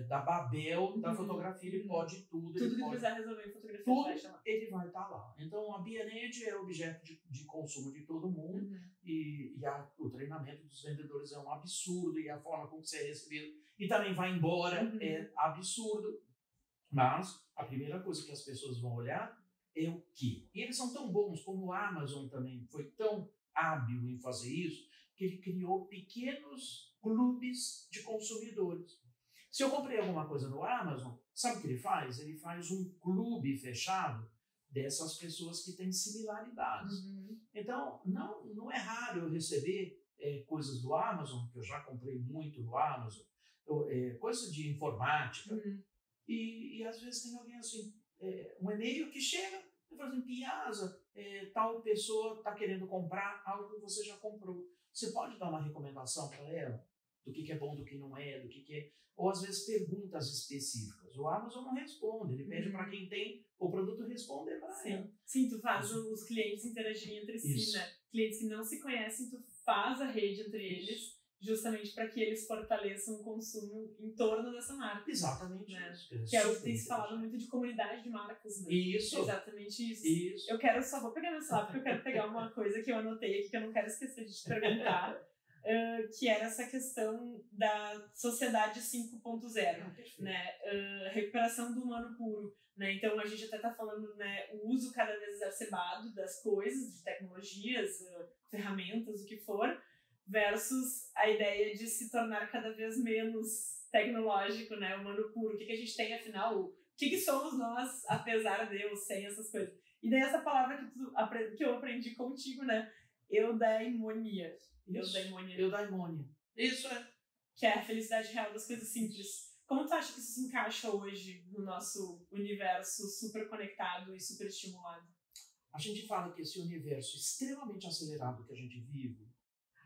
Da Babel da fotografia, ele pode tudo.
Tudo
ele
que
pode,
precisar resolver em fotografia,
tudo, ele vai estar lá. Então, a B&H é objeto de consumo de todo mundo e o treinamento dos vendedores é um absurdo e a forma como você é recebido e também vai embora é absurdo. Mas a primeira coisa que as pessoas vão olhar é o quê? E eles são tão bons, como o Amazon também foi tão hábil em fazer isso, que ele criou pequenos clubes de consumidores. Se eu comprei alguma coisa no Amazon, sabe o que ele faz? Ele faz um clube fechado dessas pessoas que têm similaridades. Então, não é raro eu receber coisas do Amazon, que eu já comprei muito no Amazon, coisa de informática, e às vezes tem alguém assim, um e-mail que chega e fala assim, Piazza, tal pessoa está querendo comprar algo que você já comprou. Você pode dar uma recomendação para ela? Do que é bom, do que não é, do que é... Ou às vezes perguntas específicas. O Amazon não responde, ele pede para quem tem o produto responder para ela.
Sim, tu faz os clientes interagirem entre si, né? Clientes que não se conhecem, tu faz a rede entre eles, justamente para que eles fortaleçam o consumo em torno dessa marca.
Exatamente
né?
isso.
Que é o que tem se falado muito de comunidade de marcas, né?
Isso.
Exatamente isso. Eu só vou pegar meu celular porque eu quero pegar uma coisa que eu anotei aqui que eu não quero esquecer de te perguntar, que era essa questão da sociedade 5.0, né? Recuperação do humano puro. Né? Então a gente até está falando, né, o uso cada vez exacerbado das coisas, de tecnologias, ferramentas, o que for, versus a ideia de se tornar cada vez menos tecnológico, né, humano puro. O que a gente tem, afinal? O que somos nós, apesar de ou sem essas coisas? E daí essa palavra que eu aprendi contigo, né, eudaimonia.
Eudaimonia. Isso é.
Que é a felicidade real das coisas simples. Como tu acha que isso se encaixa hoje no nosso universo super conectado e super estimulado?
A gente fala que esse universo extremamente acelerado que a gente vive,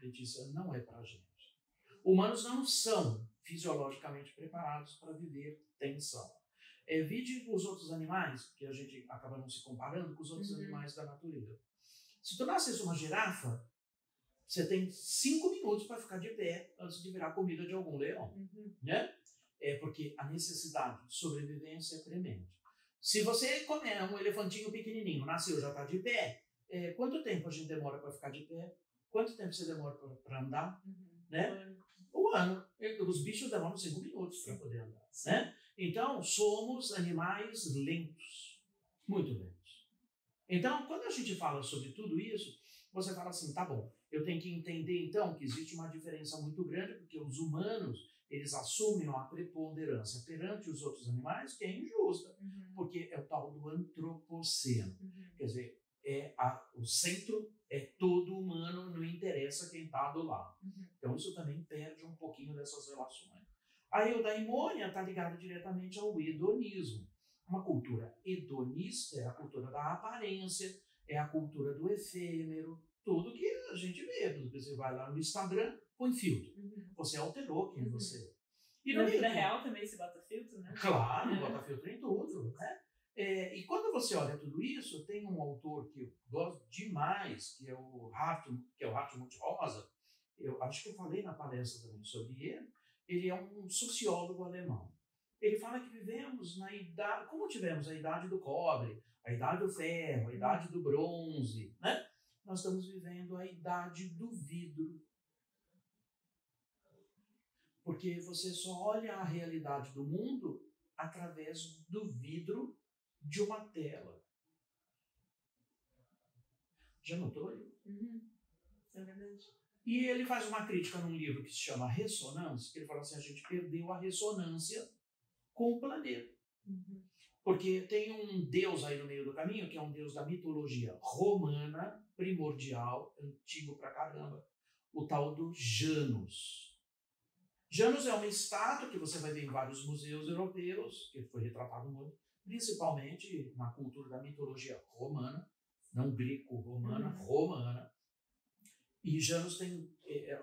Letícia, não é para a gente. Humanos não são fisiologicamente preparados para viver tensão. Vide os outros animais, que a gente acaba não se comparando com os outros animais da natureza. Se tu nascesse uma girafa, você tem 5 minutos para ficar de pé antes de virar comida de algum leão. Né? Porque a necessidade de sobrevivência é premente. Se você comer um elefantinho pequenininho, nasceu, já está de pé, quanto tempo a gente demora para ficar de pé? Quanto tempo você demora para andar? Né? Um ano. Os bichos demoram 5 minutos para poder andar. Né? Então, somos animais lentos, muito lentos. Então, quando a gente fala sobre tudo isso, você fala assim, tá bom, eu tenho que entender então que existe uma diferença muito grande, porque os humanos, eles assumem uma preponderância perante os outros animais que é injusta, porque é o tal do antropoceno. Quer dizer, o centro é todo humano, não interessa quem está do lado. Então isso também perde um pouquinho dessas relações. A eudaimonia está ligada diretamente ao hedonismo. Uma cultura hedonista é a cultura da aparência, é a cultura do efêmero, tudo que a gente vê. Você vai lá no Instagram, põe filtro. Você alterou quem você é.
E na vida real também se bota filtro, né?
Claro, bota filtro em tudo, né? E quando você olha tudo isso, tem um autor que eu gosto demais, que é o Hartmut Rosa. Eu acho que eu falei na palestra também sobre ele. Ele é um sociólogo alemão. Ele fala que vivemos na idade, como tivemos a idade do cobre, a idade do ferro, a idade do bronze, né? Nós estamos vivendo a idade do vidro. Porque você só olha a realidade do mundo através do vidro de uma tela. Já notou aí?
É verdade.
E ele faz uma crítica num livro que se chama Ressonância, que ele fala assim, a gente perdeu a ressonância com o planeta. Porque tem um deus aí no meio do caminho, que é um deus da mitologia romana, primordial, antigo pra caramba, o tal do Janus. Janus é uma estátua que você vai ver em vários museus europeus, que foi retratado muito, principalmente na cultura da mitologia romana, não greco-romana, romana. E Janus tem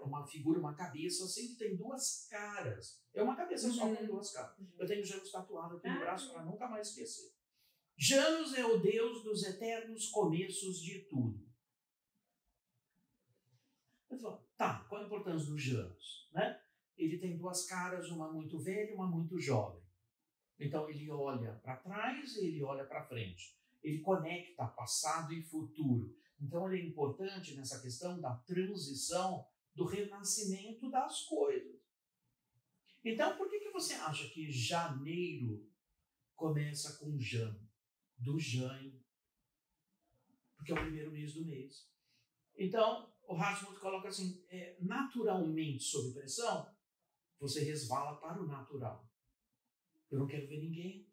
uma figura, uma cabeça assim, que tem duas caras. É uma cabeça só com duas caras. Eu tenho Janus tatuado aqui no braço para nunca mais esquecer. Janus é o deus dos eternos começos de tudo. Eu falo, tá, qual a importância do Janus? Né? Ele tem duas caras, uma muito velha e uma muito jovem. Então ele olha para trás e ele olha para frente. Ele conecta passado e futuro. Então ele é importante nessa questão da transição, do renascimento das coisas. Então por que você acha que janeiro começa com Jan? Do Jan. Porque é o primeiro mês do mês. Então o Hartmut coloca assim, naturalmente sob pressão, você resvala para o natural. Eu não quero ver ninguém.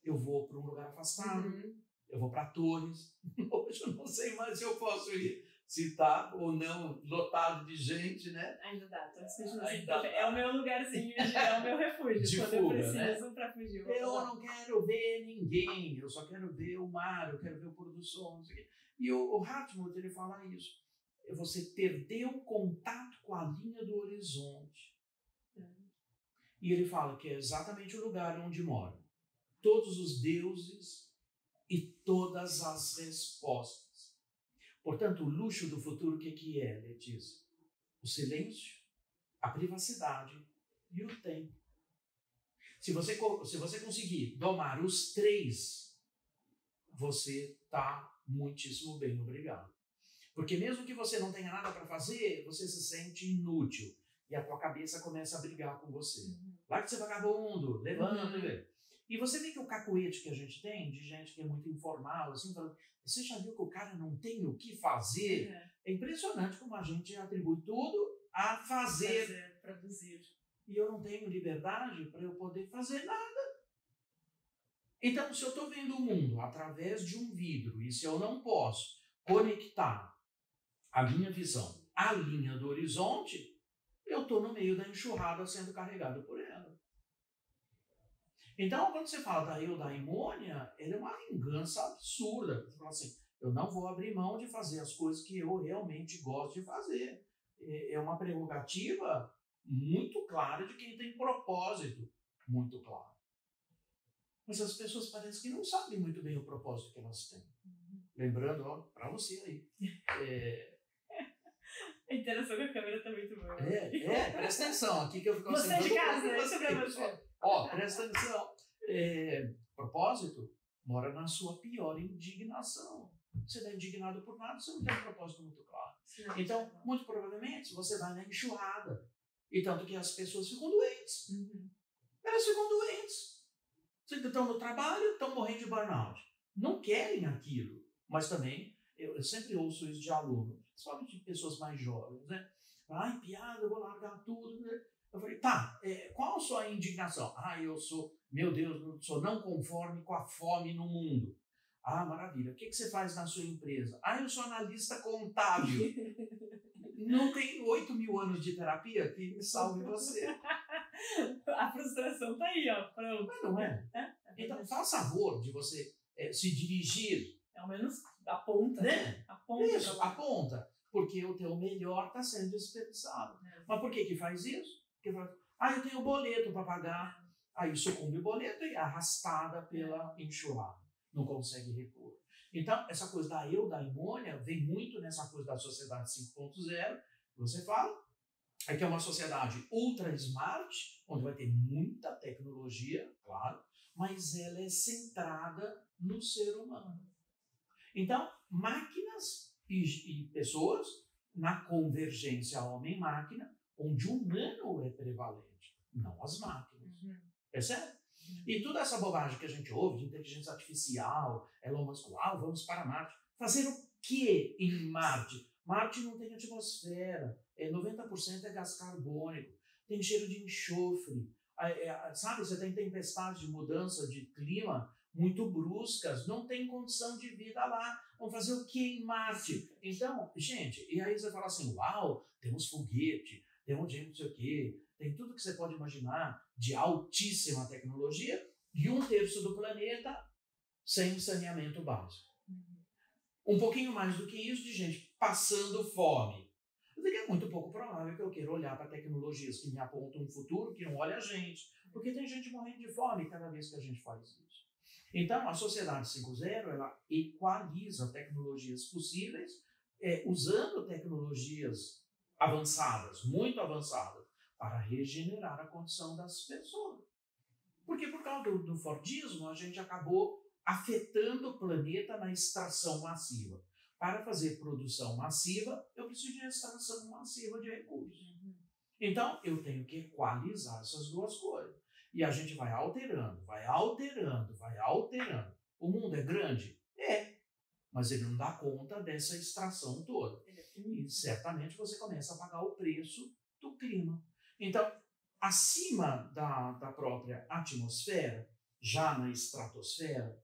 Eu vou para um lugar afastado. Eu vou para Torres. Hoje eu não sei mais se eu posso ir. Se está ou não lotado de gente, né?
Ainda dá. É o meu lugarzinho, é o meu refúgio.
De
quando
fuga,
eu preciso para fugir.
Eu não quero ver ninguém. Eu só quero ver o mar. Eu quero ver o pôr do sol. E o Hartmut, ele fala isso. Você perdeu o contato com a linha do horizonte. E ele fala que é exatamente o lugar onde moram todos os deuses e todas as respostas. Portanto, o luxo do futuro, o que é, Letícia? O silêncio, a privacidade e o tempo. Se você conseguir domar os três, você está muitíssimo bem, obrigado. Porque mesmo que você não tenha nada para fazer, você se sente inútil. E a tua cabeça começa a brigar com você. Vai que você é vagabundo, levanta. E você vê que o cacuete que a gente tem, de gente que é muito informal, assim, falando, você já viu que o cara não tem o que fazer? É impressionante como a gente atribui tudo a fazer.
Produzir.
E eu não tenho liberdade para eu poder fazer nada. Então, se eu estou vendo o mundo através de um vidro, e se eu não posso conectar a minha visão à linha do horizonte, eu estou no meio da enxurrada sendo carregado por ela. Então, quando você fala da eudaimônia, ela é uma vingança absurda. Você fala assim, eu não vou abrir mão de fazer as coisas que eu realmente gosto de fazer. É uma prerrogativa muito clara de quem tem propósito muito claro. Mas as pessoas parecem que não sabem muito bem o propósito que elas têm. Lembrando, para você aí.
A interação com a câmera tá muito boa.
Presta atenção. Aqui que eu fico
você
assim.
Você de casa, isso pra você.
Presta atenção. Propósito mora na sua pior indignação. Você está indignado por nada, você não tem um propósito muito claro. Então, muito provavelmente, você vai na enxurrada. E tanto que as pessoas ficam doentes. Elas ficam doentes. Estão no trabalho, estão morrendo de burnout. Não querem aquilo. Mas também, eu sempre ouço isso de aluno, principalmente de pessoas mais jovens, né? Ai, piada, eu vou largar tudo, né? Eu falei, tá, qual a sua indignação? Eu sou, meu Deus, eu sou não conforme com a fome no mundo. Maravilha. O que você faz na sua empresa? Eu sou analista contábil. Não tem 8.000 anos de terapia que salve você.
A frustração tá aí, ó. Pronto.
Mas não é? Então, faça favor de você se dirigir.
Ao menos aponta.
Né?
Aponta.
Isso, aponta. Porque o teu melhor está sendo desperdiçado. Mas por que faz isso? Porque fala, eu tenho boleto para pagar. Aí sucumbe o boleto e é arrastada pela enxurrada. Não consegue repor. Então, essa coisa da eudaimônia vem muito nessa coisa da sociedade 5.0, que você fala, que é uma sociedade ultra smart, onde vai ter muita tecnologia, claro, mas ela é centrada no ser humano. Então, máquinas e pessoas na convergência homem-máquina, onde o humano é prevalente, não as máquinas. Percebe? E toda essa bobagem que a gente ouve de inteligência artificial, Elon Musk, vamos para Marte. Fazer o quê em Marte? Marte não tem atmosfera, 90% é gás carbônico, tem cheiro de enxofre. Sabe, você tem tempestades de mudança de clima muito bruscas, não tem condição de vida lá. Vamos fazer o quê em Marte? Então, gente, e aí você fala assim, temos foguete, temos gente não sei o quê, tem tudo que você pode imaginar de altíssima tecnologia e 1/3 do planeta sem saneamento básico. Um pouquinho mais do que isso de gente passando fome. Eu digo que é muito pouco provável que eu queira olhar para tecnologias que me apontam um futuro que não olha a gente, porque tem gente morrendo de fome cada vez que a gente faz isso. Então, a Sociedade 5.0, ela equaliza tecnologias possíveis, usando tecnologias avançadas, muito avançadas, para regenerar a condição das pessoas. Porque por causa do Fordismo, a gente acabou afetando o planeta na extração massiva. Para fazer produção massiva, eu preciso de extração massiva de recursos. Então, eu tenho que equalizar essas duas coisas. E a gente vai alterando, vai alterando, vai alterando. O mundo é grande? É. Mas ele não dá conta dessa extração toda. E certamente você começa a pagar o preço do clima. Então, acima da própria atmosfera, já na estratosfera,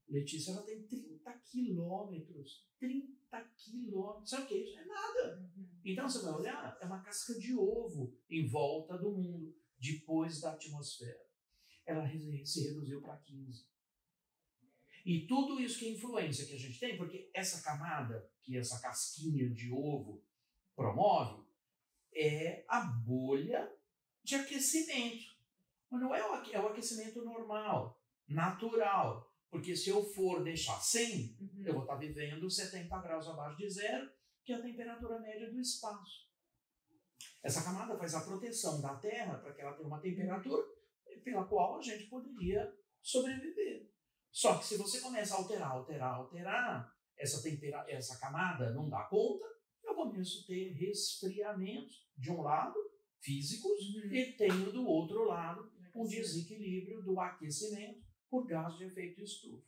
Letícia, ela tem 30 quilômetros. 30 quilômetros. Sabe o que é isso? É nada. Então, você vai olhar, é uma casca de ovo em volta do mundo, depois da atmosfera. Ela se reduziu para 15. E tudo isso que é influência que a gente tem, porque essa camada, que essa casquinha de ovo promove, é a bolha de aquecimento. Mas não é o aquecimento normal, natural. Porque se eu for deixar 100, eu vou estar vivendo 70 graus abaixo de zero, que é a temperatura média do espaço. Essa camada faz a proteção da Terra para que ela tenha uma temperatura pela qual a gente poderia sobreviver. Só que se você começa a alterar, essa camada não dá conta, eu começo a ter resfriamentos de um lado, físicos, e tenho do outro lado um desequilíbrio do aquecimento por gás de efeito estufa.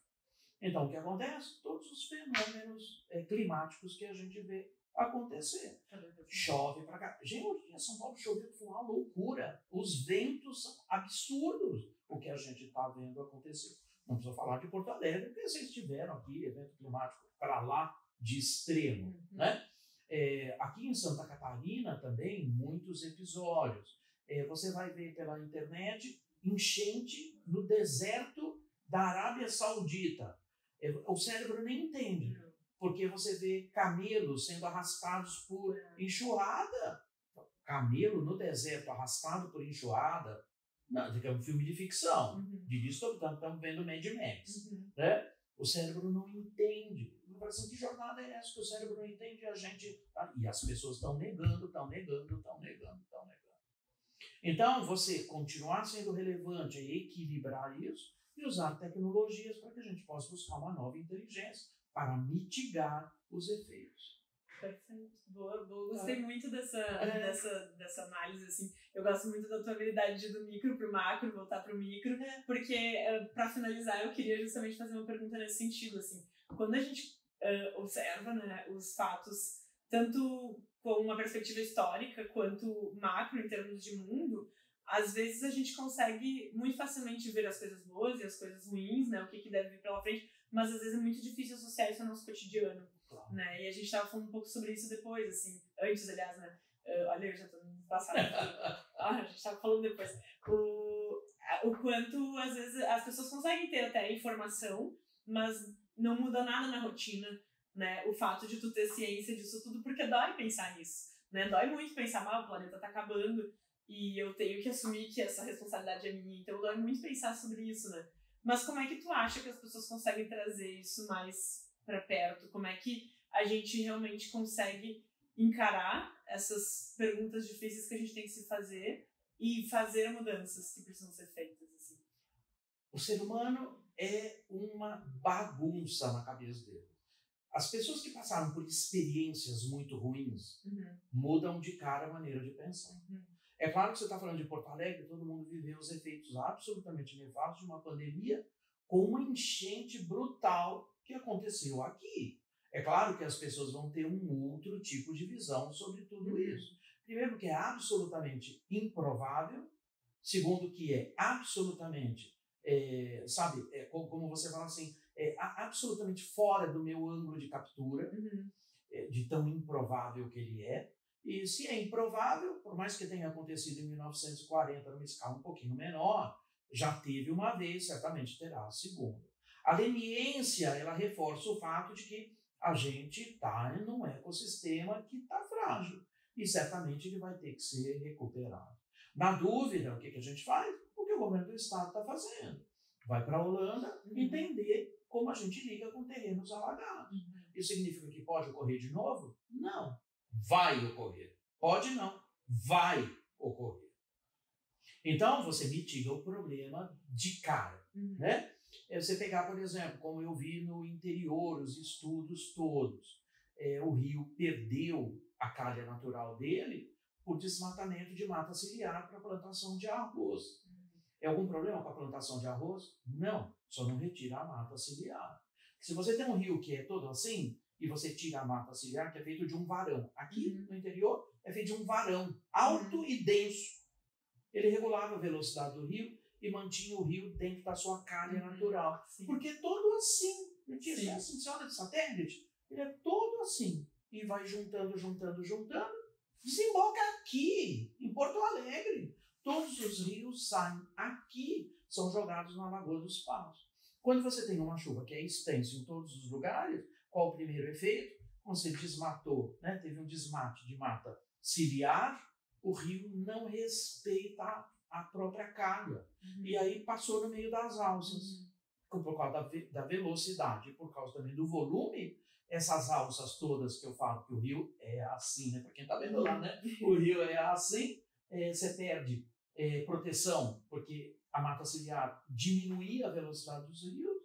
Então, o que acontece? Todos os fenômenos climáticos que a gente vê acontecer. Chove pra cá. Gente, hoje em São Paulo choveu, foi uma loucura. Os ventos são absurdos o que a gente está vendo acontecer. Não precisa falar de Porto Alegre, porque vocês tiveram aqui evento climático para lá de extremo. Né? Aqui em Santa Catarina também, muitos episódios. Você vai ver pela internet enchente no deserto da Arábia Saudita. O cérebro nem entende, porque você vê camelos sendo arrastados por enxurrada. Camelo no deserto arrastado por enxurrada. Não, é um filme de ficção. De disso estamos vendo Mad Max. Né? O cérebro não entende. Assim, que jornada é essa que o cérebro não entende? E as pessoas estão negando. Então, você continuar sendo relevante e equilibrar isso e usar tecnologias para que a gente possa buscar uma nova inteligência para mitigar os efeitos.
Perfeito. Boa. Gostei muito dessa análise, assim. Eu gosto muito da tua habilidade de ir do micro para o macro, voltar para o micro, porque, para finalizar, eu queria justamente fazer uma pergunta nesse sentido, assim. Quando a gente observa, né, os fatos, tanto com uma perspectiva histórica quanto macro em termos de mundo, às vezes a gente consegue muito facilmente ver as coisas boas e as coisas ruins, né, o que deve vir pela frente, mas às vezes é muito difícil associar isso ao nosso cotidiano. Né? E a gente estava falando um pouco sobre isso depois, assim, antes, aliás, né? Olha, eu já estou passando. A gente estava falando depois. O quanto, às vezes, as pessoas conseguem ter até informação, mas não muda nada na rotina, né? O fato de tu ter ciência disso tudo, porque dói pensar nisso, né? Dói muito pensar, o planeta está acabando e eu tenho que assumir que essa responsabilidade é minha, então dói muito pensar sobre isso, né? Mas como é que tu acha que as pessoas conseguem trazer isso mais para perto? Como é que a gente realmente consegue encarar essas perguntas difíceis que a gente tem que se fazer e fazer mudanças que precisam ser feitas? Assim?
O ser humano é uma bagunça na cabeça dele. As pessoas que passaram por experiências muito ruins mudam de cara a maneira de pensar. É claro que você está falando de Porto Alegre, todo mundo viveu os efeitos absolutamente nefastos de uma pandemia com uma enchente brutal que aconteceu aqui. É claro que as pessoas vão ter um outro tipo de visão sobre tudo isso. Primeiro, que é absolutamente improvável. Segundo, que é absolutamente, como você fala assim, absolutamente fora do meu ângulo de captura, de tão improvável que ele é. E se é improvável, por mais que tenha acontecido em 1940, numa escala um pouquinho menor, já teve uma vez, certamente terá a segunda. A leniência, ela reforça o fato de que a gente está num ecossistema que está frágil e certamente ele vai ter que ser recuperado. Na dúvida, o que a gente faz? O que o governo do estado está fazendo. Vai para a Holanda entender como a gente liga com terrenos alagados. Isso significa que pode ocorrer de novo? Não. Vai ocorrer. Pode não. Vai ocorrer. Então, você mitiga o problema de cara. Né? É você pegar, por exemplo, como eu vi no interior, os estudos todos. O rio perdeu a calha natural dele por desmatamento de mata ciliar para plantação de arroz. É algum problema com a plantação de arroz? Não, só não retira a mata ciliar. Se você tem um rio que é todo assim, e você tira a mata ciliar, que é feito de um varão. Aqui no interior é feito de um varão alto e denso. Ele regulava a velocidade do rio e mantinha o rio dentro da sua calha natural. Porque é todo assim. Assim, você olha de satélite, ele é todo assim. E vai juntando. Desemboca aqui, em Porto Alegre. Todos os rios saem aqui, são jogados na Lagoa dos Paus. Quando você tem uma chuva que é extensa em todos os lugares, qual o primeiro efeito? Quando você desmatou, né? Teve um desmate de mata ciliar, o rio não respeita a própria calha. E aí passou no meio das alças. Por causa da velocidade, por causa também do volume, essas alças todas que eu falo que o rio é assim, né? Para quem está vendo lá, né? O rio é assim, você perde proteção, porque a mata ciliar diminuía a velocidade dos rios,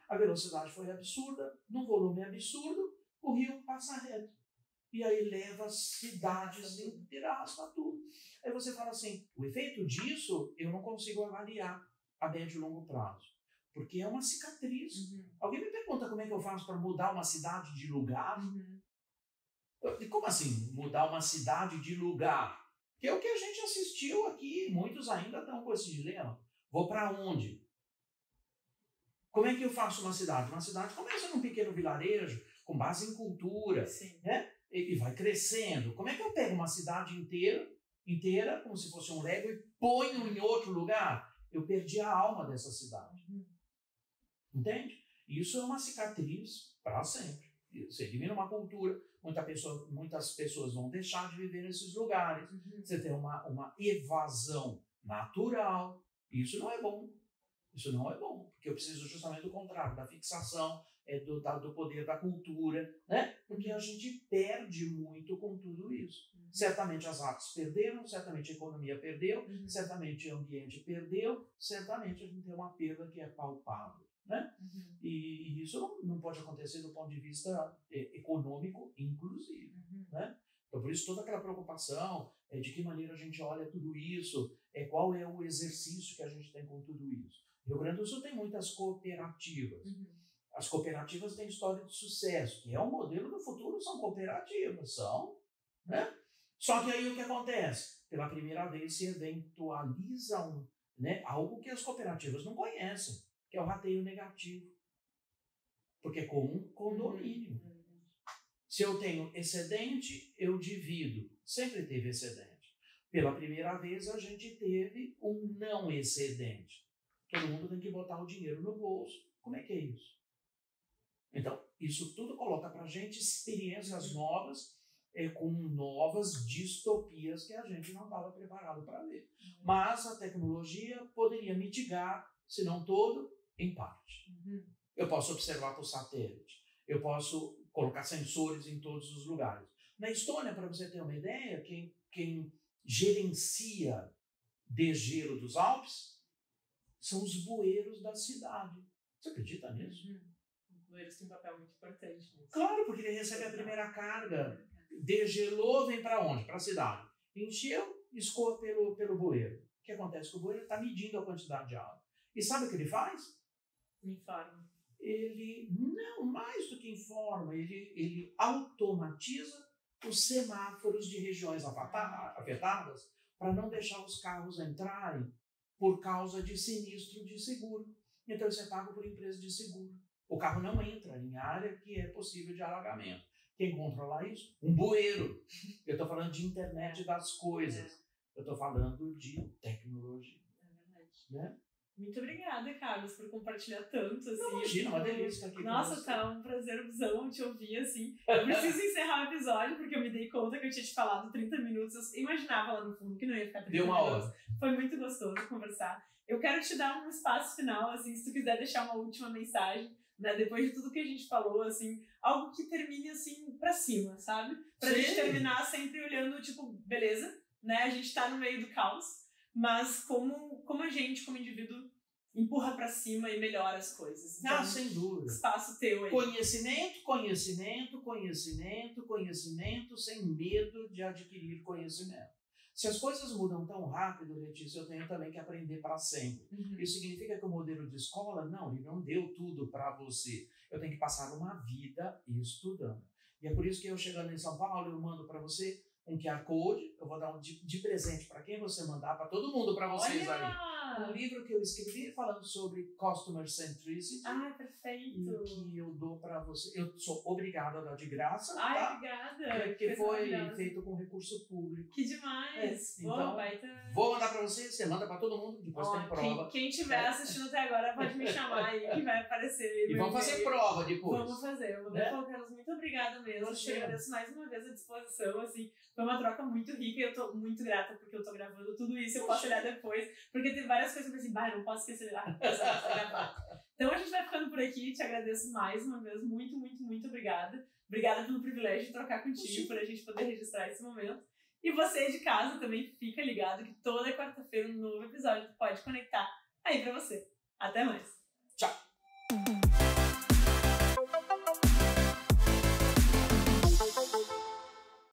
a velocidade foi absurda, num volume absurdo, o rio passa reto. E aí leva cidades inteiras, arrasta tudo. Aí você fala assim, o efeito disso eu não consigo avaliar a médio e longo prazo, porque é uma cicatriz. Alguém me pergunta como é que eu faço para mudar uma cidade de lugar? Como assim, mudar uma cidade de lugar? Que é o que a gente assistiu aqui, muitos ainda estão com esse dilema. Vou para onde? Como é que eu faço uma cidade? Uma cidade começa num pequeno vilarejo, com base em cultura, né? E vai crescendo. Como é que eu pego uma cidade inteira, como se fosse um Lego, e ponho em outro lugar? Eu perdi a alma dessa cidade. Entende? Isso é uma cicatriz para sempre. Você elimina uma cultura, muitas pessoas vão deixar de viver nesses lugares. Você tem uma evasão natural. Isso não é bom. Isso não é bom, porque eu preciso justamente do contrário, da fixação, do poder da cultura, né? Porque a gente perde muito com tudo isso. Certamente as artes perderam, certamente a economia perdeu, certamente o ambiente perdeu, certamente a gente tem uma perda que é palpável, né? E isso não pode acontecer do ponto de vista econômico, inclusive, né? Então, por isso, toda aquela preocupação de que maneira a gente olha tudo isso, qual é o exercício que a gente tem com tudo isso. O Rio Grande do Sul tem muitas cooperativas. As cooperativas têm história de sucesso, que é o modelo do futuro, são cooperativas, né? Só que aí o que acontece? Pela primeira vez se eventualiza algo que as cooperativas não conhecem, que é o rateio negativo. Porque é como um condomínio. Se eu tenho excedente, eu divido. Sempre teve excedente. Pela primeira vez a gente teve um não excedente. Todo mundo tem que botar o dinheiro no bolso. Como é que é isso? Então, isso tudo coloca para a gente experiências novas, com novas distopias que a gente não estava preparado para ver. Mas a tecnologia poderia mitigar, se não todo, em parte. Eu posso observar por satélite. Eu posso colocar sensores em todos os lugares. Na Estônia, para você ter uma ideia, quem gerencia degelo dos Alpes são os bueiros da cidade. Você acredita nisso?
Os bueiros têm um papel muito importante nisso.
Claro, porque ele recebe a primeira carga. Degelou, vem para onde? Para a cidade. Encheu, escoa pelo bueiro. O que acontece com o bueiro? Ele está medindo a quantidade de água. E sabe o que ele faz?
Informa.
Ele, não mais do que informa, ele automatiza os semáforos de regiões afetadas para não deixar os carros entrarem por causa de sinistro de seguro. Então, isso é pago por empresa de seguro. O carro não entra em área que é possível de alagamento. Quem controla isso? Um bueiro. Eu estou falando de internet das coisas. Eu estou falando de tecnologia.
É verdade.
Né?
Muito obrigada, Carlos, por compartilhar tanto, assim.
Imagina, uma delícia estar aqui.
Nossa, tá um prazerzão te ouvir, assim. Eu preciso encerrar o episódio, porque eu me dei conta que eu tinha te falado 30 minutos. Eu imaginava lá no fundo que não ia ficar 30
Deu uma
minutos.
hora.
Foi muito gostoso conversar. Eu quero te dar um espaço final, assim, se tu quiser deixar uma última mensagem, né, depois de tudo que a gente falou, assim, algo que termine, assim, pra cima, sabe? Pra
Sim.
gente terminar sempre olhando, tipo, beleza, né, a gente tá no meio do caos, mas como a gente, como indivíduo, empurra pra cima e melhora as coisas. Então,
Sem dúvida.
Espaço teu aí.
Conhecimento, conhecimento, conhecimento, conhecimento, sem medo de adquirir conhecimento. Se as coisas mudam tão rápido, Letícia, eu tenho também que aprender para sempre.
Uhum.
Isso significa que o modelo de escola, não, ele não deu tudo para você. Eu tenho que passar uma vida estudando. E é por isso que eu, chegando em São Paulo, eu mando para você um QR Code, eu vou dar um de presente para quem você mandar, para todo mundo, para vocês aí. Um livro que eu escrevi falando sobre Customer Centricity.
Perfeito.
E que eu dou para você. Eu sou obrigado a dar de graça, tá?
Obrigada.
Porque foi feito com recurso público.
Que demais.
Então, vou mandar para você manda para todo mundo, depois tem prova.
Quem estiver assistindo até agora pode me chamar aí, que vai aparecer.
E vamos fazer prova depois.
Vamos fazer. Carlos, muito obrigada mesmo. Eu te agradeço mais uma vez a disposição, assim. Foi uma troca muito rica e eu tô muito grata porque eu tô gravando tudo isso. Eu posso olhar depois, porque tem várias coisas que eu pensei, eu não posso esquecer de gravar. Então a gente vai ficando por aqui. Te agradeço mais uma vez. Muito, muito, muito obrigada. Obrigada pelo privilégio de trocar contigo, por a gente poder registrar esse momento. E você de casa também fica ligado que toda quarta-feira um novo episódio Pode Conectar aí pra você. Até mais.
Tchau.